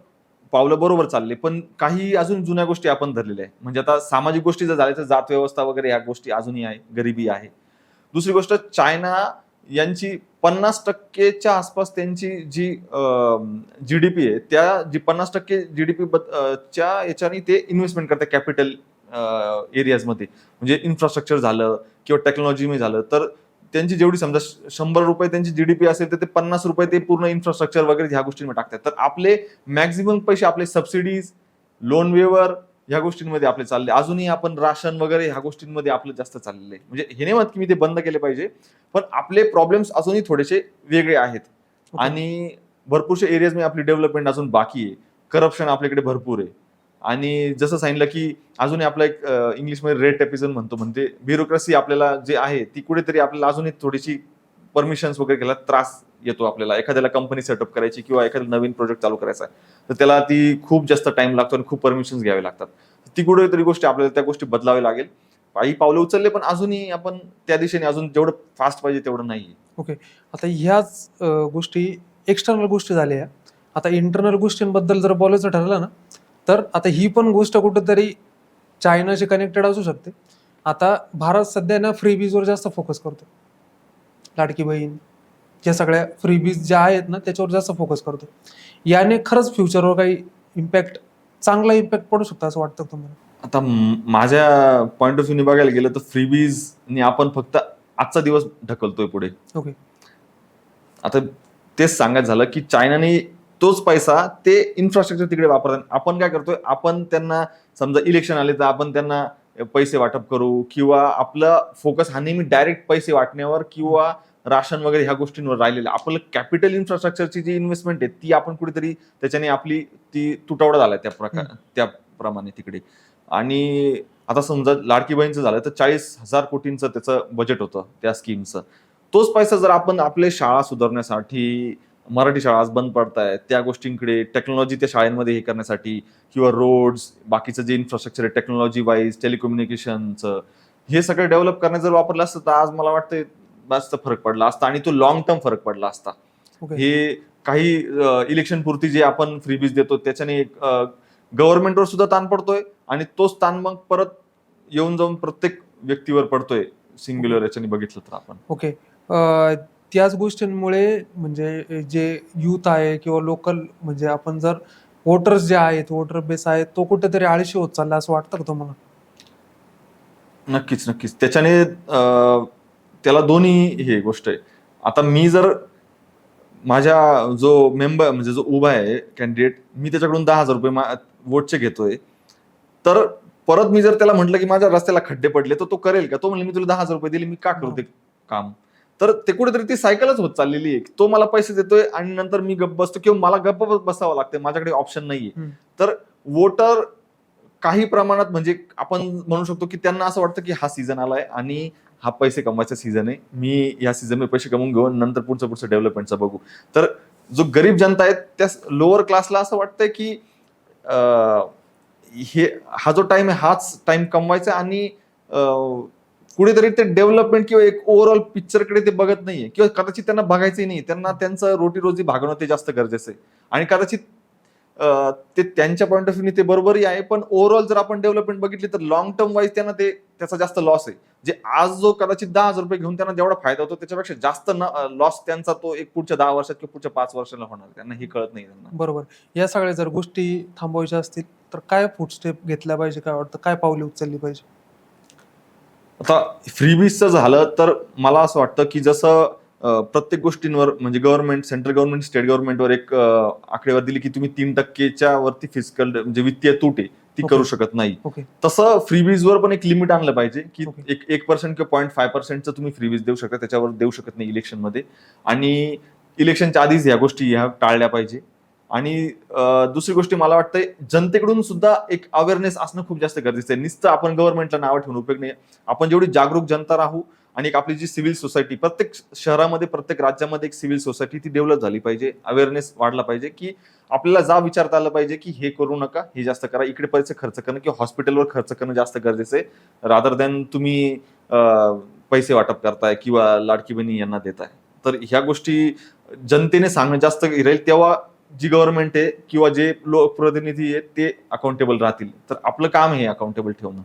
पावलं बरोबर चालले, पण काही अजून जुन्या गोष्टी आपण धरलेल्या आहे. म्हणजे आता सामाजिक गोष्टी जर झाल्या तर जात व्यवस्था वगैरे ह्या गोष्टी अजूनही आहे, गरिबी आहे. दुसरी गोष्ट, चायना यांची 50% आसपास त्यांची जी जीडीपी आहे, त्या जी 50% जीडीपी च्या याच्याने ते इन्व्हेस्टमेंट करतात कॅपिटल एरियाजमध्ये, म्हणजे इन्फ्रास्ट्रक्चर झालं किंवा टेक्नॉलॉजी झालं. तर त्यांची जेवढी समजा ₹100 त्यांची जीडीपी असेल तर ते ₹50 ते पूर्ण इन्फ्रास्ट्रक्चर वगैरे ह्या गोष्टींमध्ये टाकतात. तर आपले मॅक्झिमम पैसे आपले सबसिडीज, लोन वेवर ह्या गोष्टींमध्ये आपले चालले. अजूनही आपण राशन वगैरे ह्या गोष्टींमध्ये आपलं जास्त चाललेलं आहे. म्हणजे हे नाही म्हणत की मी ते बंद केले पाहिजे, पण आपले प्रॉब्लेम्स अजूनही थोडेसे वेगळे आहेत. आणि भरपूरशा एरियाजमध्ये आपली डेव्हलपमेंट अजून बाकी आहे. करप्शन आपल्याकडे भरपूर आहे. आणि जसं सांगितलं की अजूनही आपला एक इंग्लिशमध्ये रेड टेपिझम म्हणजे ब्युरोक्रेसी आपल्याला जे आहे ती कुठेतरी आपल्याला अजूनही थोडीशी परमिशन्स वगैरे घ्यायला त्रास येतो आपल्याला. एखाद्याला कंपनी सेटअप करायची किंवा एखादा नवीन प्रोजेक्ट चालू करायचा आहे तर त्याला ती खूप जास्त टाइम लागतो आणि खूप परमिशन्स घ्यावे लागतात. ती कुठेतरी गोष्टी आपल्याला त्या गोष्टी बदलावे लागेल. काही पावलं उचलले, पण अजूनही आपण त्या दिशेने अजून जेवढं फास्ट पाहिजे तेवढं नाहीये. ओके. आता ह्याच गोष्टी एक्सटर्नल गोष्टी झाल्या. आता इंटरनल गोष्टींबद्दल जर बोलायचं ठरलं ना, तर आता ही पण गोष्ट कुठेतरी चायनाशी कनेक्टेड असू शकते. आता भारत सध्या ना फ्रीबीजवर जास्त फोकस करतो. लाडकी बहीण, या सगळ्या फ्रीबीज ज्या आहेत ना त्याच्यावर जास्त फोकस करतो. याने खरंच फ्युचरवर काही चांगला इम्पॅक्ट पडू शकतो असं वाटतं तुम्हाला? आता माझ्या पॉइंट ऑफ व्ह्यूने बघायला गेलं तर फ्रीबीजनी आपण फक्त आजचा दिवस ढकलतोय पुढे. ओके. आता तेच सांगायचं झालं की चायनाने तोच पैसा ते इन्फ्रास्ट्रक्चर तिकडे वापरतात. आपण काय करतोय, आपण त्यांना समजा इलेक्शन आले तर आपण त्यांना पैसे वाटप करू, किंवा आपला फोकस हा नेहमी डायरेक्ट पैसे वाटण्यावर किंवा राशन वगैरे ह्या गोष्टींवर राहिलेलं. आपलं कॅपिटल इन्फ्रास्ट्रक्चरची जी इन्व्हेस्टमेंट आहे ती आपण कुठेतरी त्याच्याने आपली ती तुटवडा झालाय त्याप्रमाणे तिकडे. आणि आता समजा लाडकी बहीणचं झालं तर 40,000 कोटींचं त्याचं बजेट होतं त्या स्कीमचं. तोच पैसा जर आपण आपले शाळा सुधारण्यासाठी, मराठी शाळा आज बंद पडतायत त्या गोष्टींकडे, टेक्नॉलॉजी त्या शाळांमध्ये हे करण्यासाठी, किंवा रोड्स, बाकीचं जे इन्फ्रास्ट्रक्चर आहे टेक्नॉलॉजी वाईज, टेलिकम्युनिकेशनचं, हे सगळं डेव्हलप करण्यात जर वापरलं असतं तर आज मला वाटतं जास्त फरक पडला असता आणि तो लॉंग टर्म फरक पडला असता. हे काही इलेक्शन पुरती जे आपण फ्रीबीज देतो त्याच्याने गव्हर्नमेंटवर सुद्धा ताण पडतोय, आणि तोच ताण मग परत येऊन जाऊन प्रत्येक व्यक्तीवर पडतोय सिंग्युलर याच्याने बघितलं तर आपण. ओके. त्याच गोष्टींमुळे म्हणजे जे युथ आहे किंवा लोकल म्हणजे आपण जर वोटर्स जे आहेत, वोटर बेस आहे तो कुठेतरी आळशी होत चालला असं वाटतं का तुम्हाला? नक्कीच नक्कीच. त्याच्याने त्याला दोन्ही हे गोष्ट आहे. आता मी जर माझ्या जो मेंबर म्हणजे जो उभा आहे कॅन्डिडेट, मी त्याच्याकडून ₹10,000 वोटचे घेतोय, तर परत मी जर त्याला म्हटलं की माझ्या रस्त्याला खड्डे पडले तर तो करेल का? तो म्हणेल मी तुला ₹10,000 दिले, मी का करू ते काम? तर ते कुठेतरी ती सायकलच होत चाललेली आहे. तो मला पैसे देतोय आणि नंतर मी गप्प बसतो, किंवा मला गप्प बसावं लागतं, माझ्याकडे ऑप्शन नाहीये. तर वोटर काही प्रमाणात म्हणजे आपण म्हणू शकतो की त्यांना असं वाटतं की हा सीझन आलाय आणि हा पैसे कमवायचा सीझन आहे, मी या सीझनमध्ये पैसे कमवून घेऊन नंतर पुढचं डेव्हलपमेंटचं बघू. तर जो गरीब जनता आहे त्या लोअर क्लासला असं वाटतंय की हे हा जो टाइम आहे हाच टाइम कमवायचा, आणि कुठेतरी ते डेव्हलपमेंट किंवा एक ओव्हरऑल पिक्चरकडे ते बघत नाहीये, किंवा कदाचित त्यांना बघायचंही नाही. त्यांना त्यांचं रोजी भागवणं ते जास्त गरजेचं आहे. आणि कदाचित ते त्यांच्या पॉईंट ऑफ व्ह्यूने ते बरोबरही आहे, पण ओव्हरऑल जर आपण डेव्हलपमेंट बघितली तर लॉंग टर्म वाईज त्यांना त्याचा जास्त लॉस आहे. जे आज जो कदाचित ₹10,000 घेऊन त्यांना जेवढा फायदा होतो त्याच्यापेक्षा जास्त लॉस त्यांचा तो एक पुढच्या 10 वर्षात किंवा पुढच्या 5 वर्षाला होणार. त्यांना हे कळत नाही त्यांना. बरोबर. या सगळ्या जर गोष्टी थांबवायच्या असतील तर काय फूटस्टेप घेतल्या पाहिजे, काय वाटतं, काय पावले उचलली पाहिजे? आता फ्रीबीजचं झालं तर मला असं वाटतं की जसं प्रत्येक गोष्टींवर म्हणजे गव्हर्नमेंट, सेंट्रल गव्हर्नमेंट, स्टेट गव्हर्नमेंटवर एक आकडेवारी दिली की तुम्ही 3%च्या वरती फिस्कल म्हणजे वित्तीय तूट आहे ती करू शकत नाही. तसं फ्रीबीजवर पण एक लिमिट आणलं पाहिजे की 1% किंवा 0.5%चं तुम्ही फ्रीबीज देऊ शकता, त्याच्यावर देऊ शकत नाही इलेक्शनमध्ये. आणि इलेक्शनच्या आधीच ह्या गोष्टी ह्या टाळल्या पाहिजे. आणि दुसरी गोष्ट मला वाटतंय जनतेकडून सुद्धा एक अवेअरनेस असणं खूप जास्त गरजेचं आहे. नुसतं आपण गव्हर्नमेंटला नावं ठेवून उपयोग नाही. आपण जेवढी जागरूक जनता राहू आणि एक आपली जी सिव्हिल सोसायटी प्रत्येक शहरामध्ये प्रत्येक राज्यामध्ये एक सिव्हिल सोसायटी ती डेव्हलप झाली पाहिजे, अवेअरनेस वाढला पाहिजे, की आपल्याला विचारता आलं पाहिजे की हे करू नका, हे जास्त करा, इकडे पैसे खर्च करणं किंवा हॉस्पिटलवर खर्च करणं जास्त गरजेचं आहे, रादर दॅन तुम्ही पैसे वाटप करताय किंवा लाडकी बहिणी यांना देताय. तर ह्या गोष्टी जनतेने सांगणं जास्त राहील, तेव्हा जी गव्हर्नमेंट आहे किंवा जे लोकप्रतिनिधी आहेत ते अकाउंटेबल राहतील. तर आपलं काम आहे अकाउंटेबल ठेवणं.